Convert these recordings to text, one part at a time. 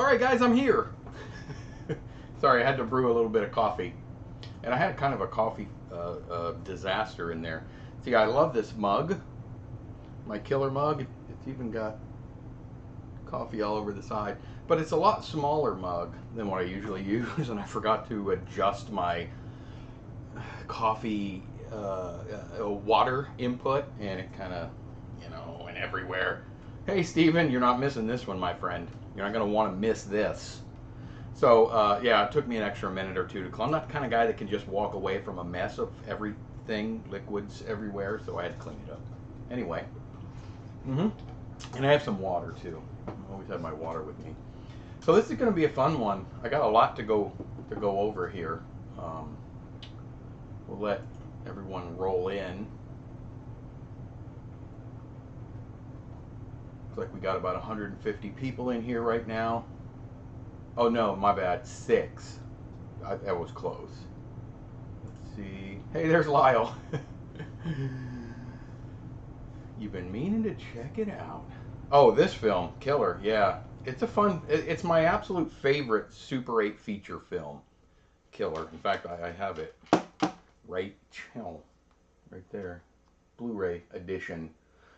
Alright guys, I'm here. Sorry, I had to brew a little bit of coffee. And I had kind of a coffee disaster in there. See, I love this mug. My killer mug. It's even got coffee all over the side. But it's a lot smaller mug than what I usually use. And I forgot to adjust my coffee water input. And it kind of, went everywhere. Hey Steven, you're not missing this one, my friend. You're not going to want to miss this. So, yeah, it took me an extra minute or two to clean. I'm not the kind of guy that can just walk away from a mess of everything, liquids everywhere, so I had to clean it up. Anyway. And I have some water, too. I always have my water with me. So this is going to be a fun one. I got a lot to go over here. We'll let everyone roll in. Looks like we got about 150 people in here right now. Oh no, my bad, 6. That was close. Let's see. Hey, there's Lyle. You've been meaning to check it out. Oh, this film, Killer, yeah. It's a fun, it's my absolute favorite Super 8 feature film, Killer. In fact, I have it right there. Blu-ray edition.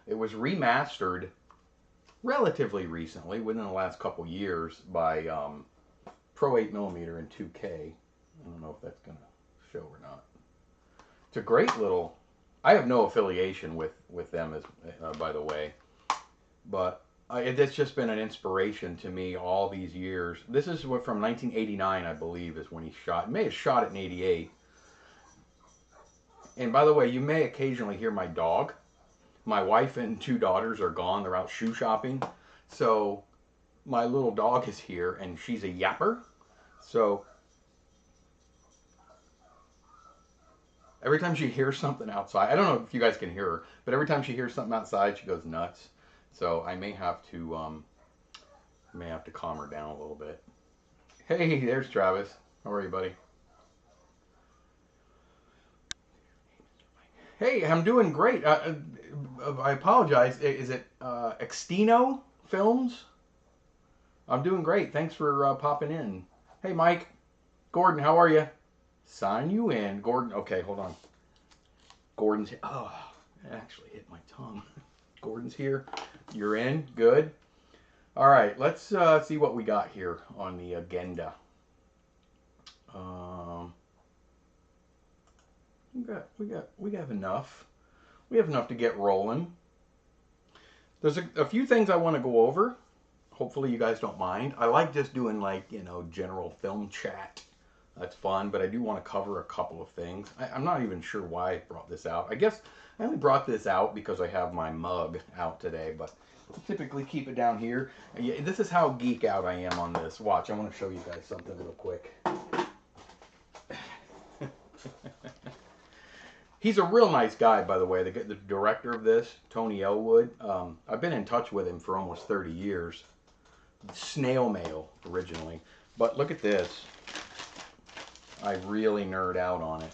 It was remastered relatively recently, within the last couple years, by Pro 8mm and 2K. I don't know if that's going to show or not. It's a great little... I have no affiliation with them, as by the way. But it's just been an inspiration to me all these years. This is from 1989, I believe, is when he shot. He may have shot it in 88. And by the way, you may occasionally hear my dog. My wife and 2 daughters are gone. They're out shoe shopping. So my little dog is here, and she's a yapper. So every time she hears something outside, I don't know if you guys can hear her, but every time she hears something outside, she goes nuts. So I may have to calm her down a little bit. Hey, there's Travis. How are you, buddy? Hey, I'm doing great. I apologize. Is it Extino Films? I'm doing great. Thanks for popping in. Hey, Mike. Gordon, how are you? Sign you in. Gordon, okay, hold on. Gordon's here. Oh, it actually hit my tongue. Gordon's here. You're in. Good. All right, let's see what we got here on the agenda. We have enough. We have enough to get rolling. There's a few things I want to go over. Hopefully you guys don't mind. I like just doing general film chat. That's fun, but I do want to cover a couple of things. I'm not even sure why I brought this out. I guess I only brought this out because I have my mug out today, but I typically keep it down here. And this is how geek out I am on this. Watch, I want to show you guys something real quick. He's a real nice guy, by the way. The director of this, Tony Elwood. I've been in touch with him for almost 30 years. Snail mail, originally. But look at this. I really nerd out on it.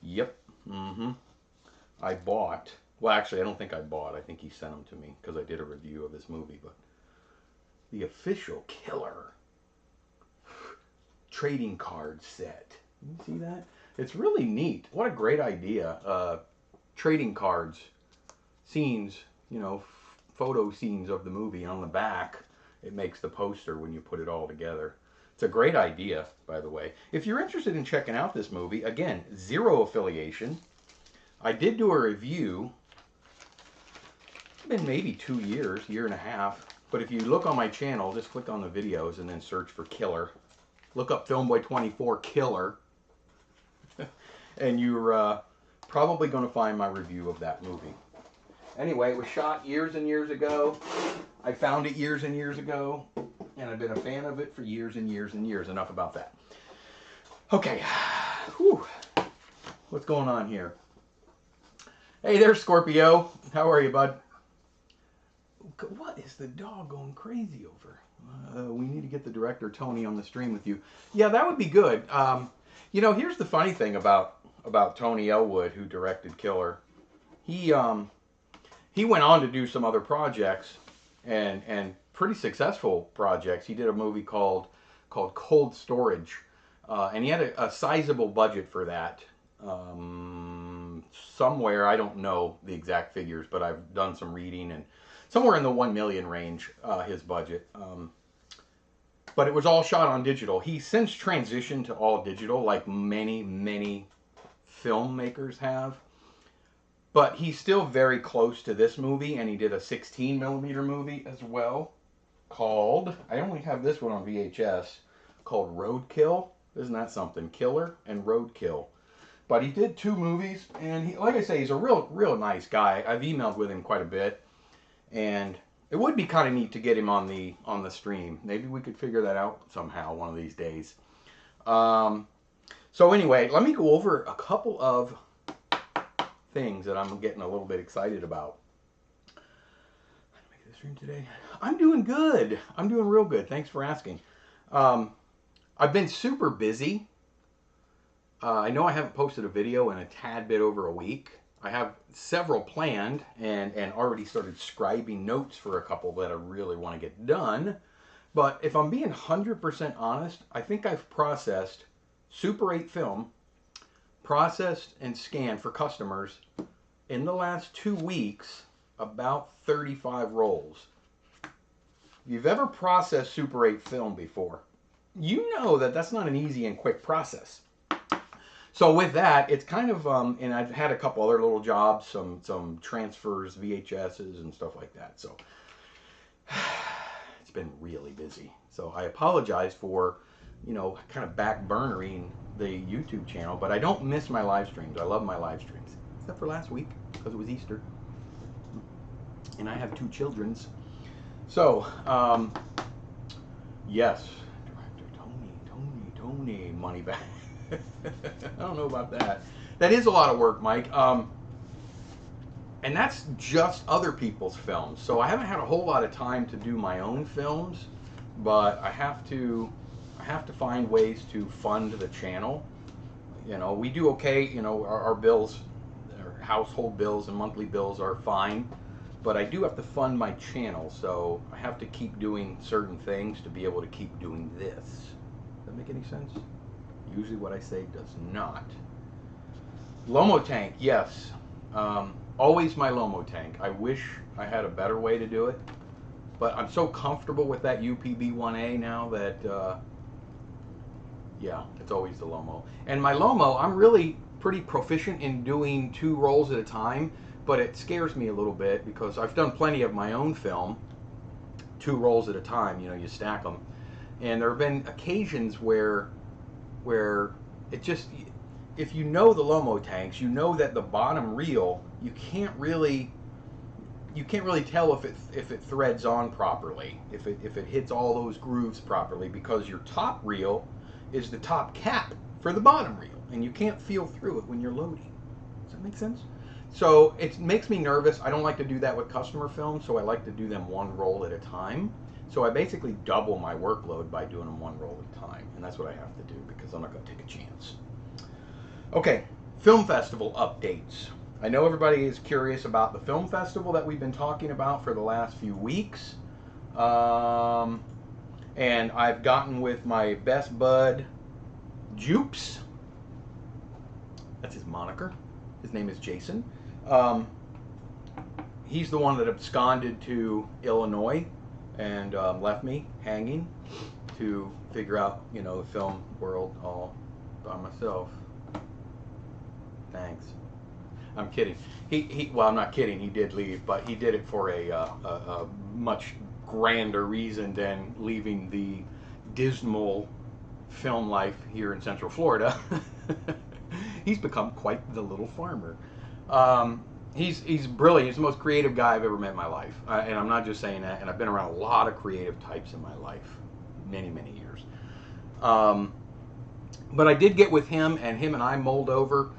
Yep. I bought... Well, actually, I don't think I bought. I think he sent them to me because I did a review of this movie. But the official Killer trading card set. You see that? It's really neat. What a great idea. Trading cards, scenes, photo scenes of the movie. And on the back, it makes the poster when you put it all together. It's a great idea, by the way. If you're interested in checking out this movie, again, zero affiliation. I did do a review. It's been maybe 2 years, year and a half. But if you look on my channel, just click on the videos and then search for Killer. Look up Filmboy24 Killer. And you're probably going to find my review of that movie. Anyway, it was shot years and years ago. I found it years and years ago. And I've been a fan of it for years and years and years. Enough about that. Okay. Whew. What's going on here? Hey, there's Scorpio. How are you, bud? What is the dog going crazy over? We need to get the director, Tony, on the stream with you. Yeah, that would be good. Here's the funny thing about Tony Elwood, who directed Killer. He went on to do some other projects, and pretty successful projects. He did a movie called Cold Storage, and he had a sizable budget for that. Somewhere, I don't know the exact figures, but I've done some reading, and somewhere in the 1 million range, his budget. But it was all shot on digital. He's since transitioned to all digital, like many filmmakers have. But he's still very close to this movie, and he did a 16 millimeter movie as well called, I only have this one on VHS, called Roadkill. Isn't that something? Killer and Roadkill. But he did 2 movies, and like I say, he's a real nice guy. I've emailed with him quite a bit, and it would be kind of neat to get him on the stream. Maybe we could figure that out somehow one of these days. So anyway, let me go over a couple of things that I'm getting a little bit excited about. How to make this stream today? I'm doing good. I'm doing real good. Thanks for asking. I've been super busy. I know I haven't posted a video in a tad bit over a week. I have several planned and already started scribing notes for a couple that I really want to get done. But if I'm being 100% honest, I think I've processed Super 8 film, processed and scanned for customers in the last 2 weeks about 35 rolls. If you've ever processed Super 8 film before, you know that that's not an easy and quick process. So with that, it's kind of, and I've had a couple other little jobs, some transfers, VHSs and stuff like that. So it's been really busy. So I apologize for, kind of backburnering the YouTube channel, but I don't miss my live streams. I love my live streams, except for last week because it was Easter, and I have 2 childrens. So yes, director Tony, money back. I don't know about that. That is a lot of work, Mike. And that's just other people's films. So I haven't had a whole lot of time to do my own films, but I have to find ways to fund the channel. We do okay. Our bills, our household bills and monthly bills are fine, but I do have to fund my channel. So I have to keep doing certain things to be able to keep doing this. Does that make any sense? Usually what I say does not. Lomo tank, yes. Always my Lomo tank. I wish I had a better way to do it, but I'm so comfortable with that UPB-1A now that, yeah, it's always the Lomo. And my Lomo, I'm really pretty proficient in doing 2 rolls at a time, but it scares me a little bit because I've done plenty of my own film, 2 rolls at a time, you stack them. And there have been occasions where it just, if you know the Lomo tanks, you know that the bottom reel, you can't really tell if it threads on properly, if it hits all those grooves properly, because your top reel is the top cap for the bottom reel, and you can't feel through it when you're loading. Does that make sense? So it makes me nervous. I don't like to do that with customer films, so I like to do them 1 roll at a time. So I basically double my workload by doing them 1 roll at a time, and that's what I have to do because I'm not going to take a chance. Okay, film festival updates. I know everybody is curious about the film festival that we've been talking about for the last few weeks. And I've gotten with my best bud, Jupes. That's his moniker. His name is Jason. He's the one that absconded to Illinois and left me hanging to figure out, the film world all by myself. Thanks. I'm kidding. Well, I'm not kidding. He did leave, but he did it for a much grander reason than leaving the dismal film life here in Central Florida. He's become quite the little farmer. He's brilliant. He's the most creative guy I've ever met in my life. And I'm not just saying that. And I've been around a lot of creative types in my life. Many, many years. But I did get with him, and him and I mulled over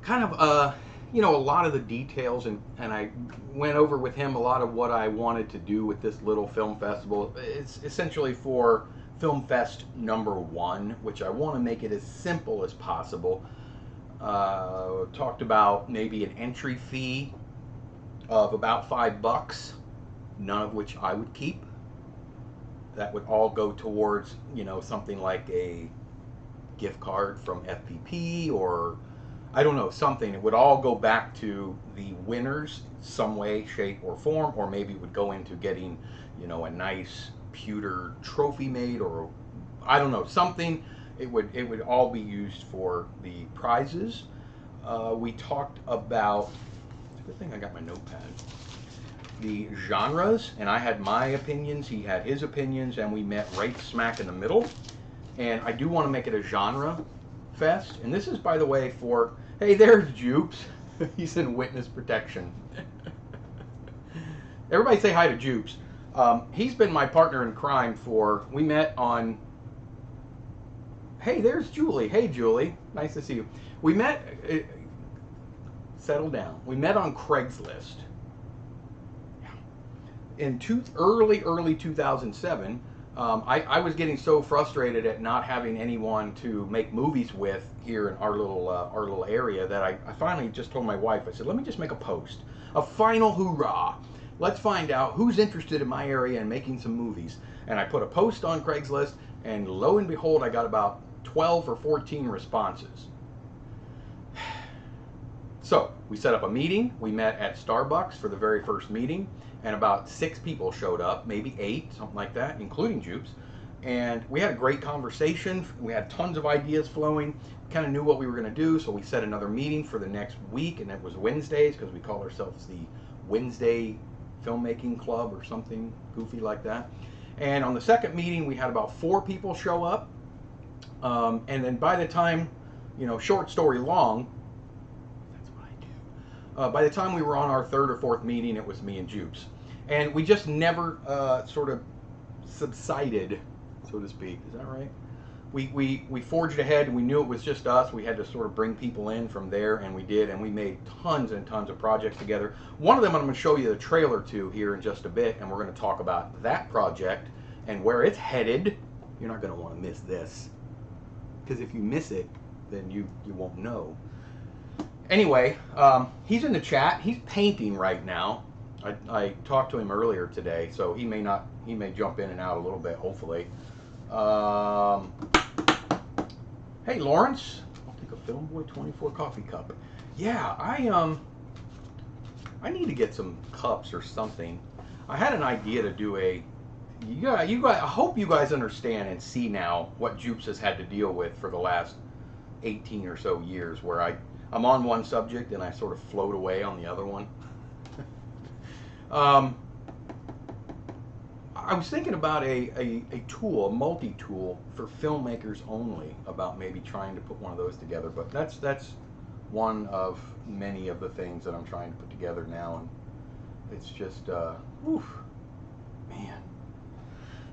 kind of, a lot of the details. And I went over with him a lot of what I wanted to do with this little film festival. It's essentially for Film Fest #1, which I want to make it as simple as possible. Talked about maybe an entry fee of about $5, none of which I would keep. That would all go towards, something like a gift card from FPP, or I don't know, something. It would all go back to the winners some way, shape, or form, or maybe it would go into getting, a nice pewter trophy made, or I don't know, something. It would all be used for the prizes. We talked about. It's a good thing I got my notepad. The genres, and I had my opinions, he had his opinions, and we met right smack in the middle. And I do want to make it a genre fest. And this is, by the way, for, hey, there's Jupes. He's in witness protection. Everybody say hi to Jupes. He's been my partner in crime we met on, hey, there's Julie. Hey, Julie. Nice to see you. We met, settle down. We met on Craigslist. In early 2007, I was getting so frustrated at not having anyone to make movies with here in our little area that I finally just told my wife, I said, let me just make a post. A final hoorah. Let's find out who's interested in my area and making some movies. And I put a post on Craigslist, and lo and behold, I got about 12 or 14 responses. So we set up a meeting. We met at Starbucks for the very first meeting, and about 6 people showed up, maybe 8, something like that, including Jupes. And we had a great conversation. We had tons of ideas flowing. Kind of knew what we were going to do, so we set another meeting for the next week, and it was Wednesdays because we call ourselves the Wednesday Filmmaking Club or something goofy like that. And on the second meeting, we had about 4 people show up. And then by the time, short story long, by the time we were on our 3rd or 4th meeting, it was me and Jupes. And we just never sort of subsided, so to speak. Is that right? We forged ahead, and we knew it was just us. We had to sort of bring people in from there, and we did. And we made tons and tons of projects together. One of them I'm going to show you the trailer to here in just a bit, and we're going to talk about that project and where it's headed. You're not going to want to miss this, because if you miss it, then you won't know. Anyway, he's in the chat. He's painting right now. I talked to him earlier today, so he may jump in and out a little bit, hopefully. Hey, Lawrence. I'll take a Filmboy24 coffee cup. Yeah, I need to get some cups or something. I had an idea to do you guys, I hope you guys understand and see now what Jupes has had to deal with for the last 18 or so years, where I'm on one subject and I sort of float away on the other one. I was thinking about a tool, a multi-tool for filmmakers only, about maybe trying to put one of those together. But that's one of many of the things that I'm trying to put together now, and it's just, oof, man.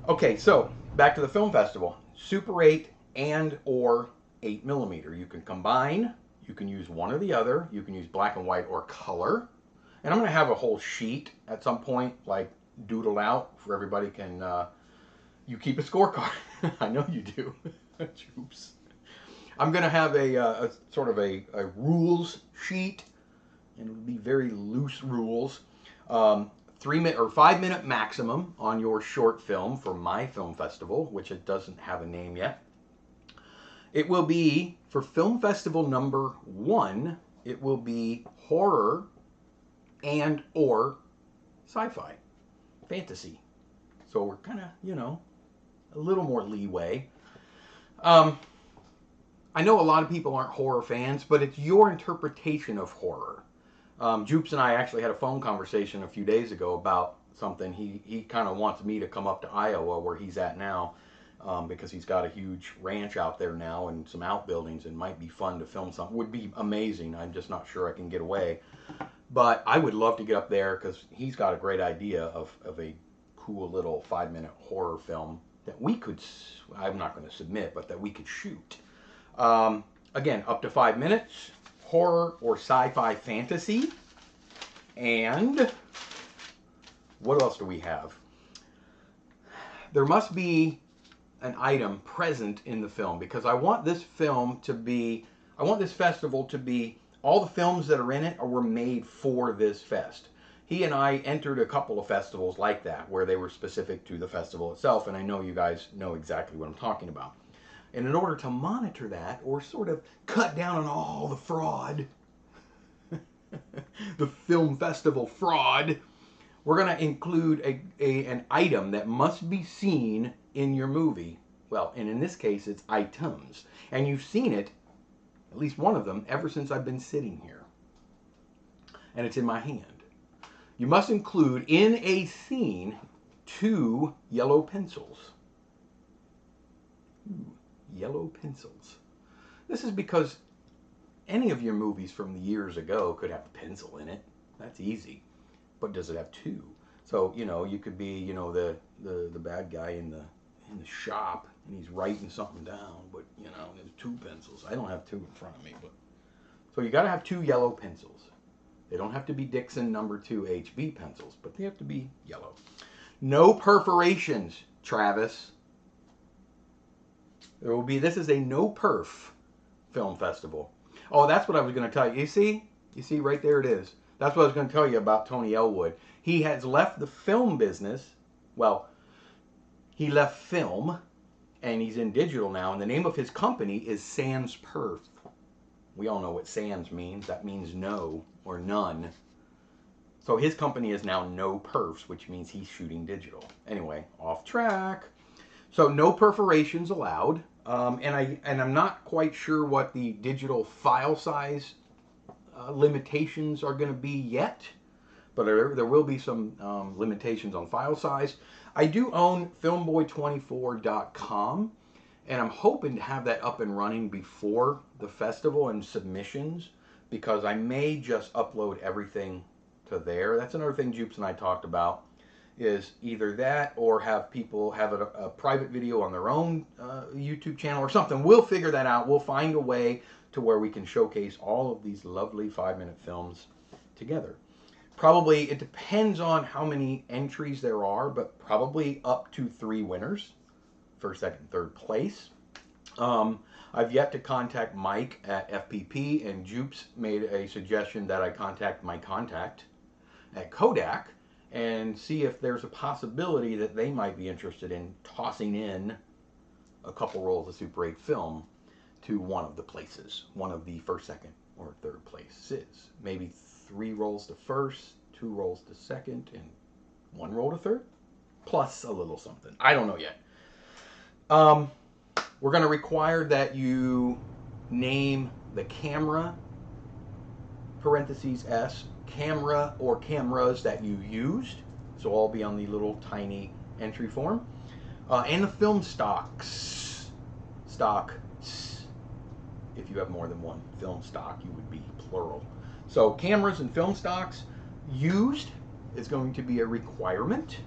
Okay, so back to the film festival. Super 8 and or 8mm. You can combine. You can use one or the other. You can use black and white or color. And I'm going to have a whole sheet at some point, like doodle out, for everybody can, you keep a scorecard. I know you do. Oops. I'm going to have a sort of a rules sheet, and it'll be very loose rules. 3-minute or 5-minute maximum on your short film for my film festival, which it doesn't have a name yet. It will be, for film festival number 1, it will be horror and or sci-fi, fantasy. So we're kind of, a little more leeway. I know a lot of people aren't horror fans, but it's your interpretation of horror. Jupes and I actually had a phone conversation a few days ago about something. He kind of wants me to come up to Iowa, where he's at now, because he's got a huge ranch out there now and some outbuildings, and might be fun to film something. Would be amazing. I'm just not sure I can get away. But I would love to get up there, because he's got a great idea of a cool little 5-minute horror film that we could, I'm not going to submit, but that we could shoot. Again, up to 5 minutes, horror or sci-fi fantasy. And what else do we have? There must be an item present in the film, because I want this film to be, I want this festival to be, all the films that are in it were made for this fest. he and I entered a couple of festivals like that where they were specific to the festival itself, and I know you guys know exactly what I'm talking about. And in order to monitor that or sort of cut down on all the fraud, the film festival fraud, we're going to include an item that must be seen in your movie. Well, and in this case, it's items. And you've seen it, at least one of them, ever since I've been sitting here. And it's in my hand. You must include in a scene 2 yellow pencils. Ooh, yellow pencils. This is because any of your movies from the years ago could have a pencil in it. That's easy. But does it have 2? So, you know, you could be, you know, the bad guy in the shop and he's writing something down, but, you know, there's 2 pencils. I don't have 2 in front of me, but so you got to have 2 yellow pencils. They don't have to be Dixon number 2 HB pencils, but they have to be yellow. No perforations, Travis. There will be, this is a no perf film festival. Oh, that's what I was going to tell you. You see right there it is. That's what I was going to tell you about Tony Elwood. He has left the film business. Well, he left film and he's in digital now, and the name of his company is Sans Perf. We all know what sans means. That means no or none. So his company is now No Perfs, which means he's shooting digital. Anyway, off track. So no perforations allowed. And I'm not quite sure what the digital file size limitations are going to be yet, but there will be some limitations on file size. I do own Filmboy24.com, and I'm hoping to have that up and running before the festival and submissions, because I may just upload everything to there. That's another thing Jupes and I talked about, is either that or have people have a private video on their own YouTube channel or something. We'll figure that out. We'll find a way to where we can showcase all of these lovely 5-minute films together. Probably, it depends on how many entries there are, but probably up to 3 winners. First, second, third place. I've yet to contact Mike at FPP, and Jupes made a suggestion that I contact my contact at Kodak and see if there's a possibility that they might be interested in tossing in a couple rolls of Super 8 film to one of the places, one of the first, second, or third places. Maybe 3 rolls to first, 2 rolls to second, and 1 roll to third, plus a little something. I don't know yet. We're going to require that you name the camera, parentheses S, camera or cameras that you used. So all be on the little tiny entry form. And the film stocks. If you have more than one film stock, you would be plural. So cameras and film stocks used is going to be a requirement.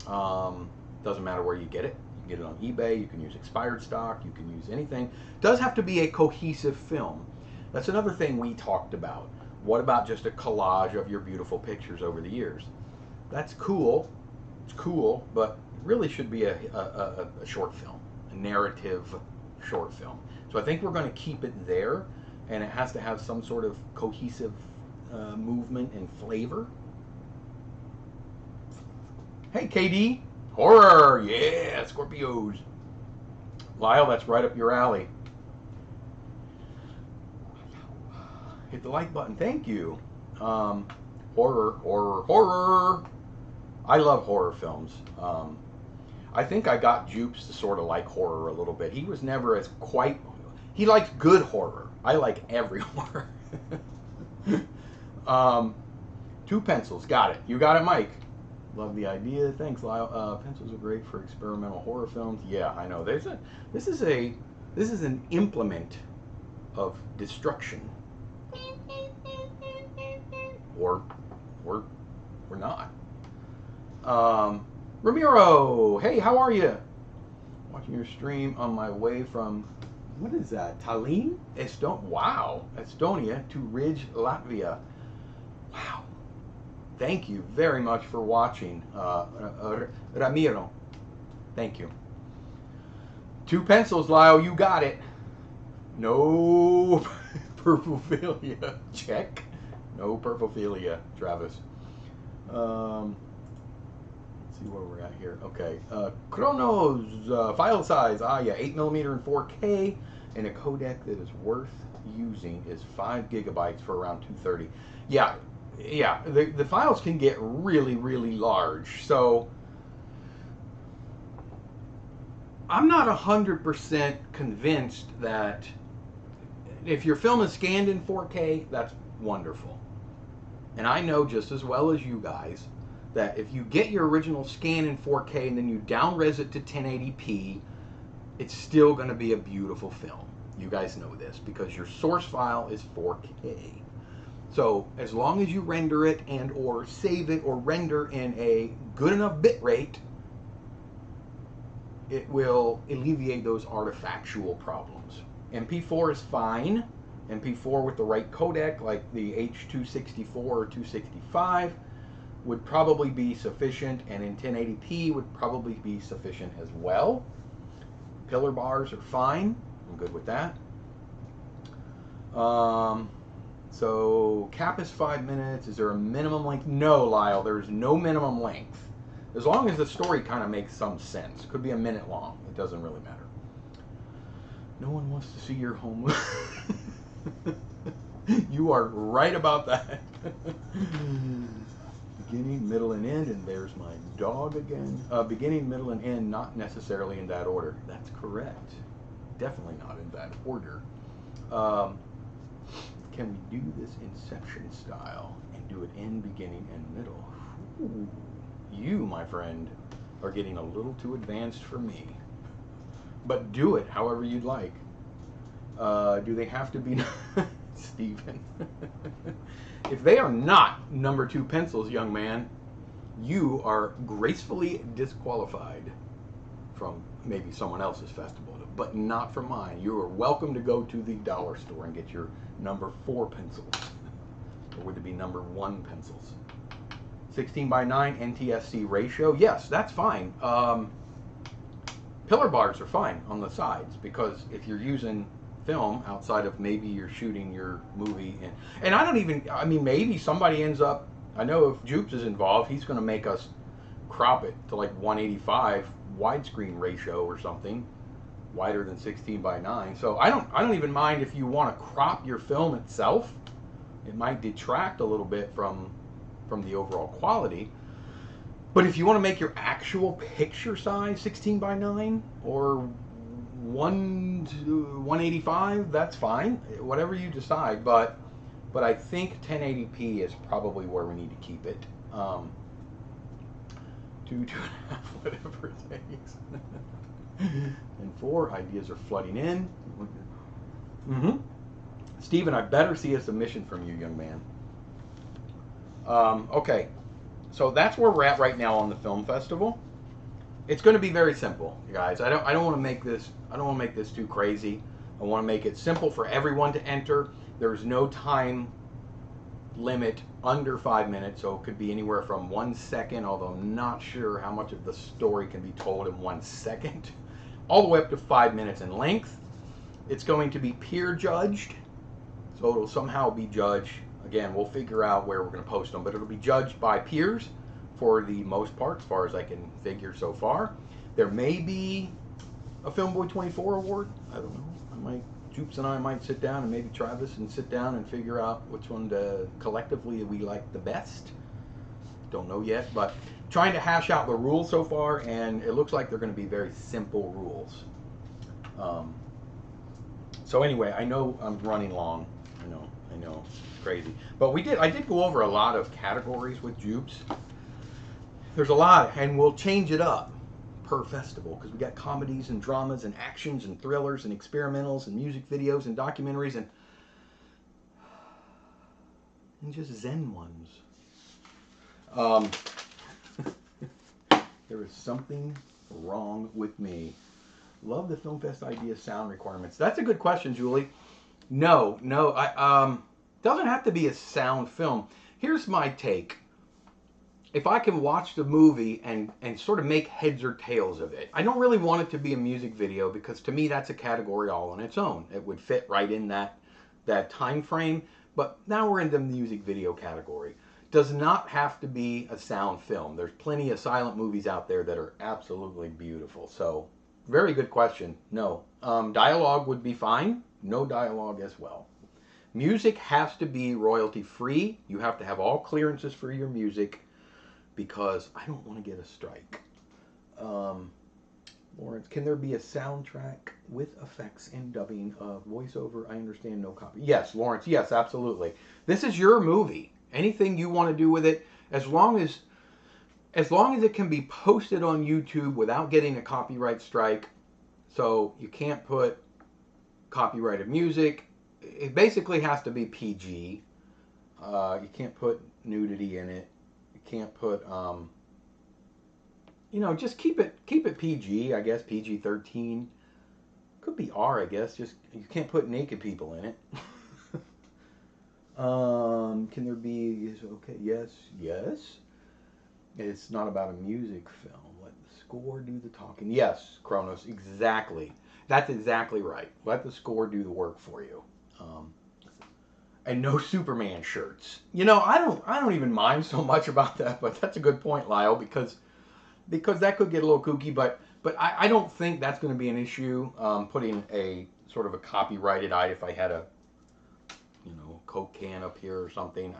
Doesn't matter where you get it. You can get it on eBay. You can use expired stock. You can use anything. It does have to be a cohesive film. That's another thing we talked about. What about just a collage of your beautiful pictures over the years? That's cool. It's cool, but it really should be a short film, a narrative short film. So I think we're going to keep it there, and it has to have some sort of cohesive movement and flavor. Hey, KD. Horror. Yeah, Scorpios. Lyle, that's right up your alley. Hit the like button. Thank you. Horror. I love horror films. I think I got Jupes to sort of like horror a little bit. He was never as quite... He likes good horror. I like every horror. 2 pencils. Got it. You got it, Mike. Love the idea. Thanks, Lyle. Pencils are great for experimental horror films. Yeah, I know. This is an implement of destruction. Or not. Ramiro, hey, how are you? Watching your stream on my way from, what is that? Tallinn, Estonia to Ridge, Latvia. Wow. Thank you very much for watching, Ramiro. Thank you. 2 pencils, Lyle. You got it. No purpophilia. Check. No purpophilia, Travis. Let's see where we're at here. Okay. Chronos, file size. Ah, yeah, 8mm and 4K. And a codec that is worth using is 5 gigabytes for around 230. Yeah, yeah. The files can get really, really large. So I'm not 100% convinced that if your film is scanned in 4K, that's wonderful. And I know just as well as you guys that if you get your original scan in 4K and then you down-res it to 1080p, it's still going to be a beautiful film. You guys know this because your source file is 4K. So as long as you render it and or save it or render in a good enough bit rate, it will alleviate those artifactual problems. MP4 is fine. MP4 with the right codec, like the H264 or 265, would probably be sufficient, and in 1080p would probably be sufficient as well. Pillar bars are fine. I'm good with that. So cap is 5 minutes. Is there a minimum length? No, Lyle, there's no minimum length. As long as the story kind of makes some sense. Could be a minute long. It doesn't really matter. No one wants to see your home. You are right about that. Beginning, middle, and end, and there's my dog again. Beginning, middle, and end, not necessarily in that order. That's correct. Definitely not in that order. Can we do this Inception style and do it in beginning and middle? Ooh. You, my friend, are getting a little too advanced for me. But do it however you'd like. Do they have to be... Stephen. If they are not number 2 pencils, young man, you are gracefully disqualified from maybe someone else's festival, but not from mine. You are welcome to go to the dollar store and get your number 4 pencils. Or would it be number 1 pencils? 16:9 NTSC ratio. Yes, that's fine. Pillar bars are fine on the sides because if you're using film outside of maybe you're shooting your movie and I don't even, I mean, maybe somebody ends up, I know if Jupes is involved, he's going to make us crop it to like 185 widescreen ratio or something wider than 16:9. So I don't even mind if you want to crop your film itself. It might detract a little bit from the overall quality. But if you want to make your actual picture size 16:9 or 185, that's fine. Whatever you decide. But I think 1080p is probably where we need to keep it. 2.5, whatever it takes. And 4, ideas are flooding in. Stephen, I better see a submission from you, young man. Okay, so that's where we're at right now on the film festival. It's going to be very simple, you guys. I don't want to make this. I don't want to make this too crazy. I want to make it simple for everyone to enter. There's no time limit under 5 minutes, so it could be anywhere from 1 second, although I'm not sure how much of the story can be told in 1 second, all the way up to 5 minutes in length. It's going to be peer judged, so it'll somehow be judged. Again, we'll figure out where we're going to post them, but it'll be judged by peers for the most part, as far as I can figure so far. There may be a Filmboy24 award. I don't know. Jupes and I might sit down, and maybe Travis, and sit down and figure out which one collectively we like the best. Don't know yet, but trying to hash out the rules so far, and it looks like they're going to be very simple rules. So anyway, I know I'm running long. I know, it's crazy. But I did go over a lot of categories with Jupes. There's a lot, and we'll change it up per festival because we got comedies and dramas and actions and thrillers and experimentals and music videos and documentaries and just Zen ones. There is something wrong with me. Love the Film Fest idea sound requirements. That's a good question, Julie. No, doesn't have to be a sound film. Here's my take. If I can watch the movie and sort of make heads or tails of it, I don't really want it to be a music video because to me that's a category all on its own. It would fit right in that time frame. But now we're in the music video category. does not have to be a sound film. There's plenty of silent movies out there that are absolutely beautiful. So, very good question. No. Dialogue would be fine. No dialogue as well. Music has to be royalty free. You have to have all clearances for your music because I don't want to get a strike. Lawrence, can there be a soundtrack with effects and dubbing? Voiceover, I understand, no copy. Yes, Lawrence, yes, absolutely. This is your movie. Anything you want to do with it, as long as it can be posted on YouTube without getting a copyright strike. So you can't put copyrighted music. It basically has to be PG. You can't put nudity in it. You can't put just keep it PG, I guess, PG-13. Could be R, I guess. Just you can't put naked people in it. Can there be? Okay, yes. It's not about a music film. Let the score do the talking. Yes, Kronos, exactly. That's exactly right. Let the score do the work for you. And no Superman shirts. I don't even mind so much about that, but that's a good point, Lyle, because that could get a little kooky, but I don't think that's going to be an issue. Putting a sort of a copyrighted item, if I had a Coke can up here or something.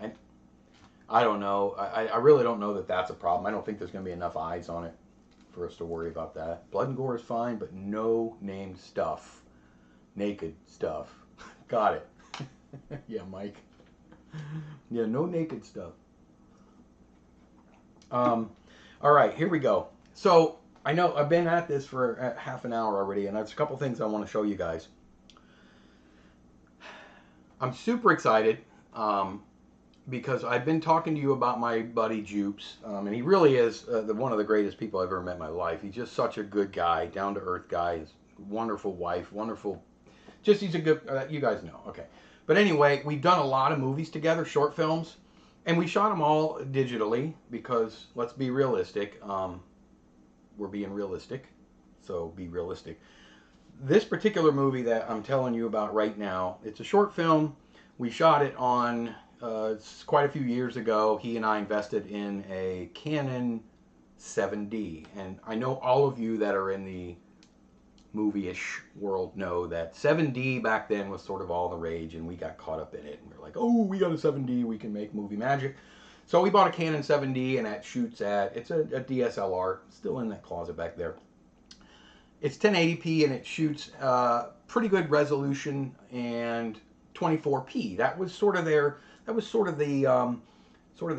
I don't know. I really don't know that that's a problem. I don't think there's going to be enough eyes on it for us to worry about that. Blood and gore is fine, but no named stuff, naked stuff. Got it. Yeah, Mike. Yeah, no naked stuff. All right, here we go. So I know I've been at this for half an hour already, and there's a couple things I want to show you guys. I'm super excited because I've been talking to you about my buddy Jupes, and he really is one of the greatest people I've ever met in my life. He's just such a good guy, down-to-earth guy. His wonderful wife, wonderful. Just he's a good. You guys know, okay. But anyway, we've done a lot of movies together, short films. And we shot them all digitally because, let's be realistic, we're being realistic, so be realistic. This particular movie that I'm telling you about right now, it's a short film. We shot it on, it's quite a few years ago. He and I invested in a Canon 7D. And I know all of you that are in the movie-ish world know that 7D back then was sort of all the rage, and we got caught up in it. And we were like, oh, we got a 7D, we can make movie magic. So we bought a Canon 7D, and that shoots it's a DSLR, still in that closet back there. It's 1080p, and it shoots pretty good resolution and 24p. That was sort of the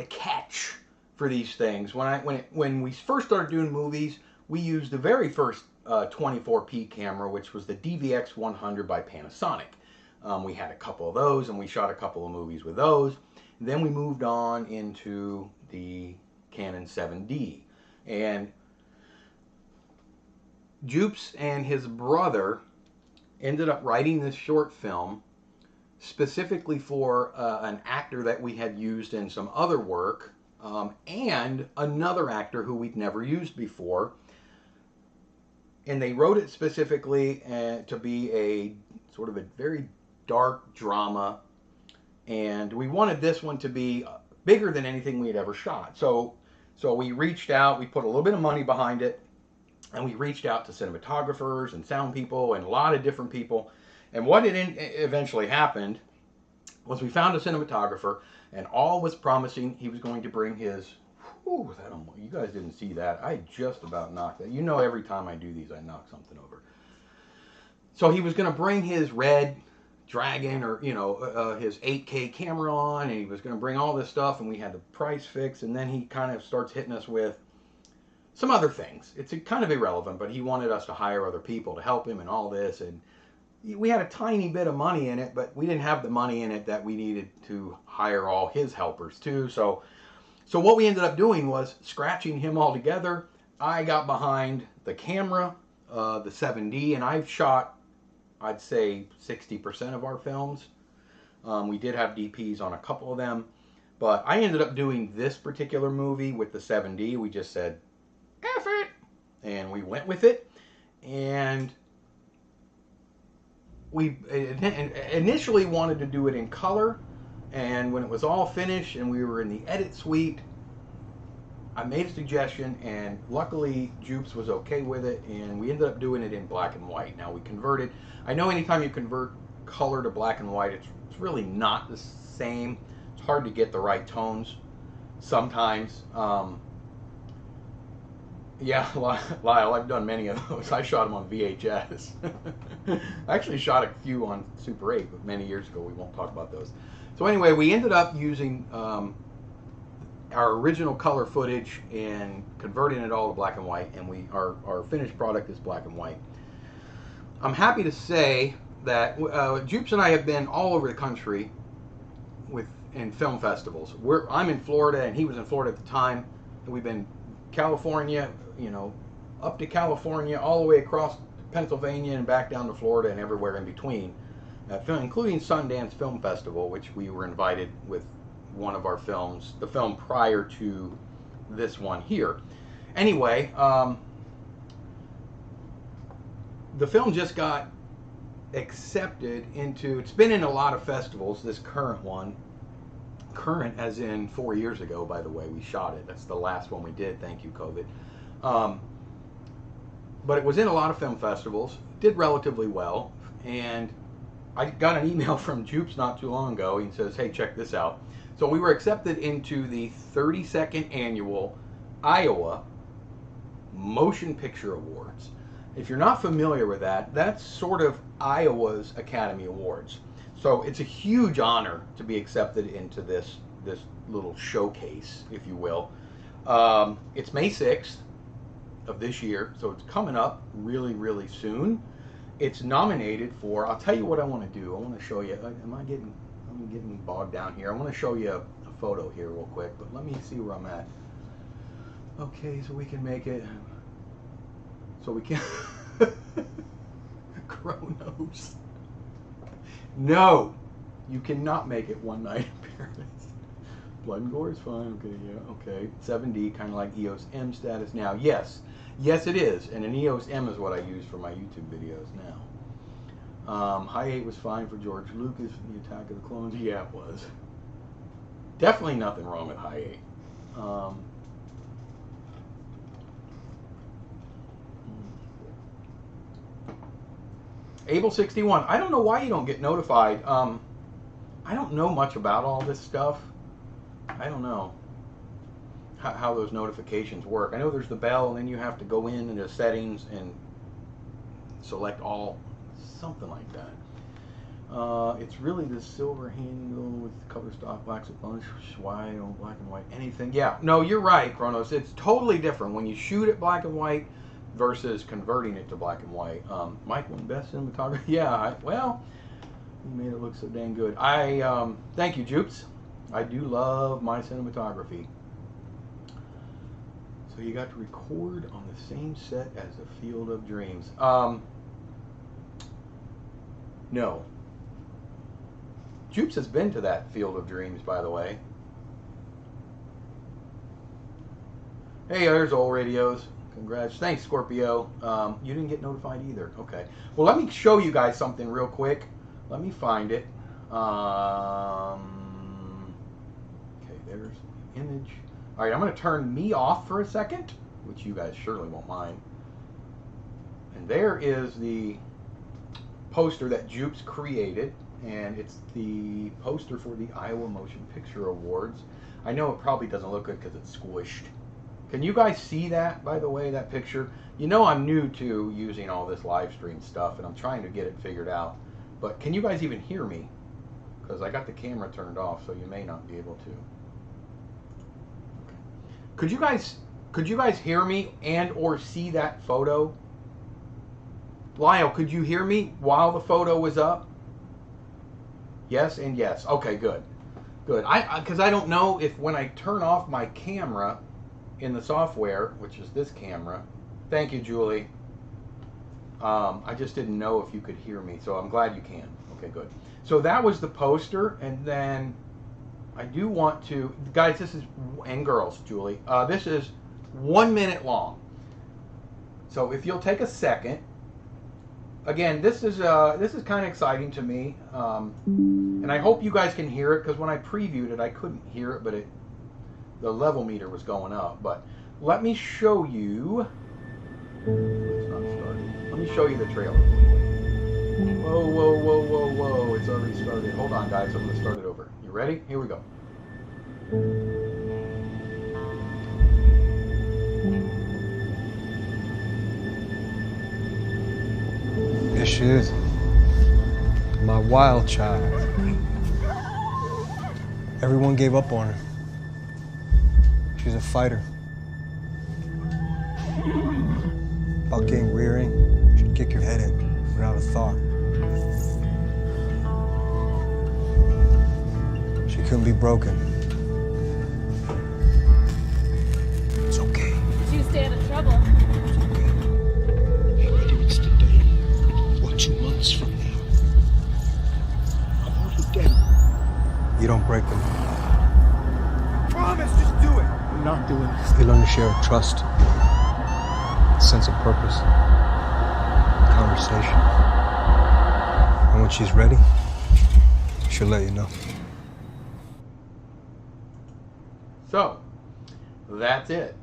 catch for these things. When we first started doing movies, we used the very first 24p camera, which was the DVX 100 by Panasonic. We had a couple of those, and we shot a couple of movies with those. Then we moved on into the Canon 7D. And Jupes and his brother ended up writing this short film specifically for an actor that we had used in some other work, and another actor who we'd never used before. And they wrote it specifically to be a sort of a very dark drama. And we wanted this one to be bigger than anything we had ever shot. So we reached out, we put a little bit of money behind it, and we reached out to cinematographers and sound people and a lot of different people. And what eventually happened was we found a cinematographer, and all was promising. He was going to bring his... Ooh, you guys didn't see that. I just about knocked that. Every time I do these, I knock something over. So he was going to bring his red Dragon or, his 8K camera on, and he was going to bring all this stuff, and we had the price fixed, and then he kind of starts hitting us with some other things. It's kind of irrelevant, but he wanted us to hire other people to help him and all this, and we had a tiny bit of money in it, but we didn't have the money in it that we needed to hire all his helpers too. So what we ended up doing was scratching him all together. I got behind the camera, the 7D, and I've shot, I'd say, 60% of our films. We did have DPs on a couple of them, but I ended up doing this particular movie with the 7D. We just said, F it, and we went with it. And we initially wanted to do it in color, And when it was all finished and we were in the edit suite, I made a suggestion, and luckily Jupes was okay with it, and we ended up doing it in black and white. Now we converted. I know anytime you convert color to black and white, it's really not the same. It's hard to get the right tones sometimes. Yeah, Lyle, I've done many of those. I shot them on VHS. I actually shot a few on Super 8, but many years ago. We won't talk about those. So anyway, we ended up using our original color footage and converting it all to black and white, and our finished product is black and white. I'm happy to say that Jupes and I have been all over the country in film festivals. I'm in Florida, and he was in Florida at the time, and we've been California, up to California, all the way across Pennsylvania and back down to Florida and everywhere in between, including Sundance Film Festival, which we were invited with one of our films, the film prior to this one here. Anyway, the film just got accepted into, it's been in a lot of festivals, this current one. Current as in 4 years ago, by the way, we shot it. That's the last one we did, thank you, COVID. But it was in a lot of film festivals, did relatively well, and I got an email from Jupes not too long ago. He says, hey, check this out. So we were accepted into the 32nd Annual Iowa Motion Picture Awards. If you're not familiar with that, that's sort of Iowa's Academy Awards. So it's a huge honor to be accepted into this little showcase, if you will. It's May 6th of this year, so it's coming up really, really soon. It's nominated for, I'll tell you what I want to do. I want to show you, I'm getting bogged down here. I want to show you a photo here real quick, but let me see where I'm at. Okay, so we can make it, so we can, Chronos. No, you cannot make it One Night in Paradise. Blood and Gore is fine. Okay, yeah, okay. 7D, kind of like EOS M status now. Yes, it is, and an EOS M is what I use for my YouTube videos now. High 8 was fine for George Lucas for the Attack of the Clones. Yeah, it was. Definitely nothing wrong with High 8. Able 61. I don't know why you don't get notified. I don't know much about all this stuff. I don't know how those notifications work. I know there's the bell, and then you have to go in into settings and select all, something like that. It's really the silver handle with color stock, blacks a bunch, white on black and white, anything. Yeah, no, you're right, Chronos. It's totally different when you shoot it black and white versus converting it to black and white. Mike won best cinematography. Yeah, well, you made it look so dang good. Thank you, Jupes. I do love my cinematography. So you got to record on the same set as the Field of Dreams. No. Jupes has been to that Field of Dreams, by the way. Hey, there's old radios. Congrats. Thanks, Scorpio. You didn't get notified either. Okay. Well, let me show you guys something real quick. Let me find it. Okay, there's the image. All right, I'm going to turn me off for a second, which you guys surely won't mind. And there is the poster that Jupes created, and it's the poster for the Iowa Motion Picture Awards. I know it probably doesn't look good because it's squished. Can you guys see that, by the way, that picture? You know I'm new to using all this live stream stuff, and I'm trying to get it figured out. But can you guys even hear me? Because I got the camera turned off, so you may not be able to. Okay. Could you guys hear me and or see that photo? Lyle, could you hear me while the photo was up? Yes and yes. Okay, good. Good. Because I don't know if when I turn off my camera in the software, which is this camera. Thank you, Julie. I just didn't know if you could hear me, so I'm glad you can. Okay, good. So that was the poster, and then I do want to, guys, this is, and girls, Julie, this is 1 minute long. So if you'll take a second, again, this is kind of exciting to me, and I hope you guys can hear it, because when I previewed it, I couldn't hear it, but the level meter was going up. But let me show you. It's not started. Let me show you the trailer. Whoa, whoa, whoa, whoa, whoa! It's already started. Hold on, guys. I'm gonna start it over. You ready? Here we go. Here she is, my wild child. Everyone gave up on her. She's a fighter. Bucking, rearing, she'd kick your head in without a thought. She couldn't be broken. It's okay. You stay out of trouble. It's okay. Whether it's today or 2 months from now, I'm already dead. You don't break them. Promise, just do it. I'm not doing it. They learn to share a trust, a sense of purpose, conversation. And when she's ready, she'll let you know. So, that's it.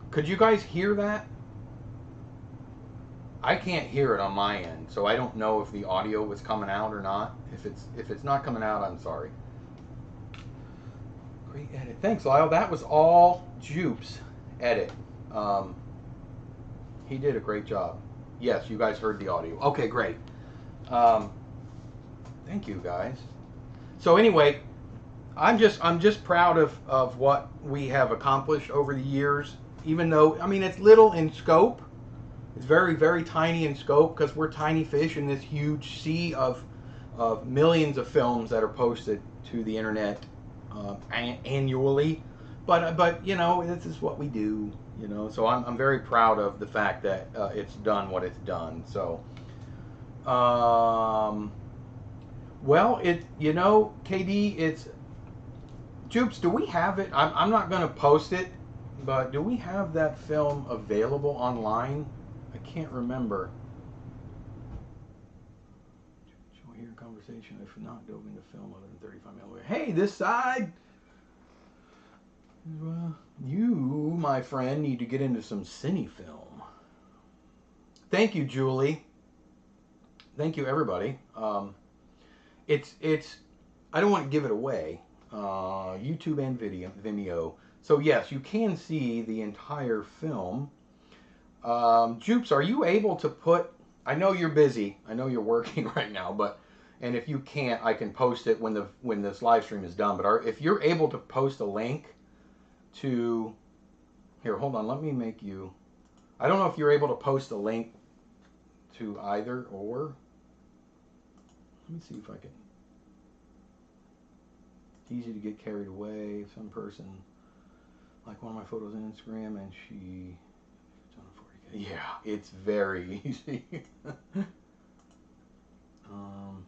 Could you guys hear that? I can't hear it on my end, so I don't know if the audio was coming out or not. If it's not coming out, I'm sorry. Great edit. Thanks, Lyle. That was all Jupe's edit. He did a great job. Yes, you guys heard the audio. Okay, great. Thank you, guys. So anyway, I'm just proud of what we have accomplished over the years. Even though, I mean, it's little in scope. It's very, very tiny in scope, because we're tiny fish in this huge sea of millions of films that are posted to the internet annually. But you know, this is what we do. You know, so I'm very proud of the fact that it's done what it's done. So, well, you know, KD, it's Jupes. Do we have it? I'm not going to post it, but do we have that film available online? I can't remember. Shall we hear a conversation? If not, dove into film other than 35 millimeter. Hey, this side. You, my friend, need to get into some cine film. Thank you, Julie. Thank you, everybody. It's. I don't want to give it away. YouTube and Vimeo. So yes, you can see the entire film. Jupes, are you able to put? I know you're busy. I know you're working right now, and if you can't, I can post it when this live stream is done. But if you're able to post a link to here, hold on. Let me make you. I don't know if you're able to post a link to either or. Let me see if I can. It's easy to get carried away. Some person like one of my photos on Instagram, and she. Yeah, it's very easy. I don't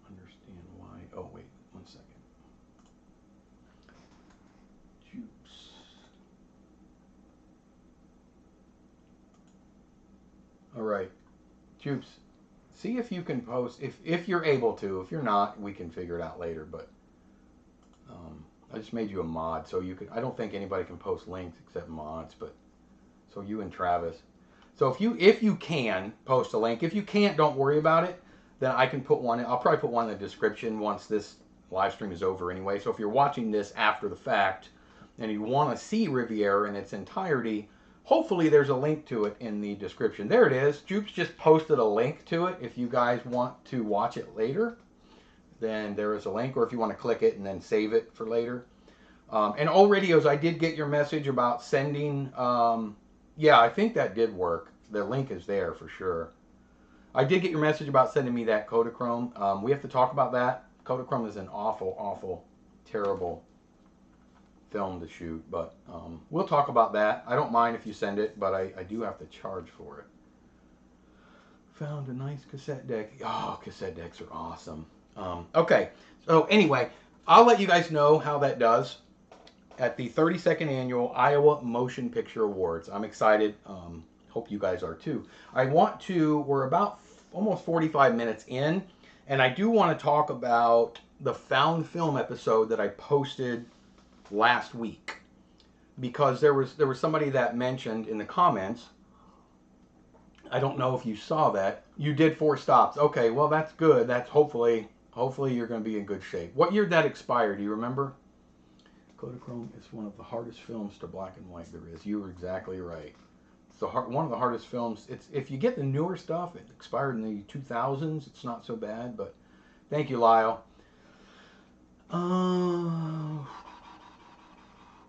understand why. Oh, wait, 1 second. Jupes. All right, Jupes. See if you can post, if you're able to. If you're not, we can figure it out later. But I just made you a mod, so you could. I don't think anybody can post links except mods, but. So you and Travis. So if you can post a link. If you can't, don't worry about it. Then I can put one. I'll probably put one in the description once this live stream is over anyway. So if you're watching this after the fact and you want to see Riviera in its entirety, hopefully there's a link to it in the description. There it is. Jupes just posted a link to it. If you guys want to watch it later, then there is a link. Or if you want to click it and then save it for later. And old radios, I did get your message about sending. Yeah, I think that did work. The link is there for sure. I did get your message about sending me that Kodachrome. We have to talk about that. Kodachrome is an awful, awful, terrible film to shoot. But we'll talk about that. I don't mind if you send it, but I do have to charge for it. Found a nice cassette deck. Oh, cassette decks are awesome. Okay, so anyway, I'll let you guys know how that does at the 32nd Annual Iowa Motion Picture Awards. I'm excited. Hope you guys are too. We're about almost 45 minutes in, and I do want to talk about the found film episode that I posted last week, because there was somebody that mentioned in the comments. I don't know if you saw that. You did 4 stops. Okay, well that's good. That's hopefully you're going to be in good shape. What year did that expire? Do you remember? Kodachrome is one of the hardest films to black and white there is. You were exactly right. It's one of the hardest films. It's, if you get the newer stuff, it expired in the 2000s. It's not so bad, but thank you, Lyle.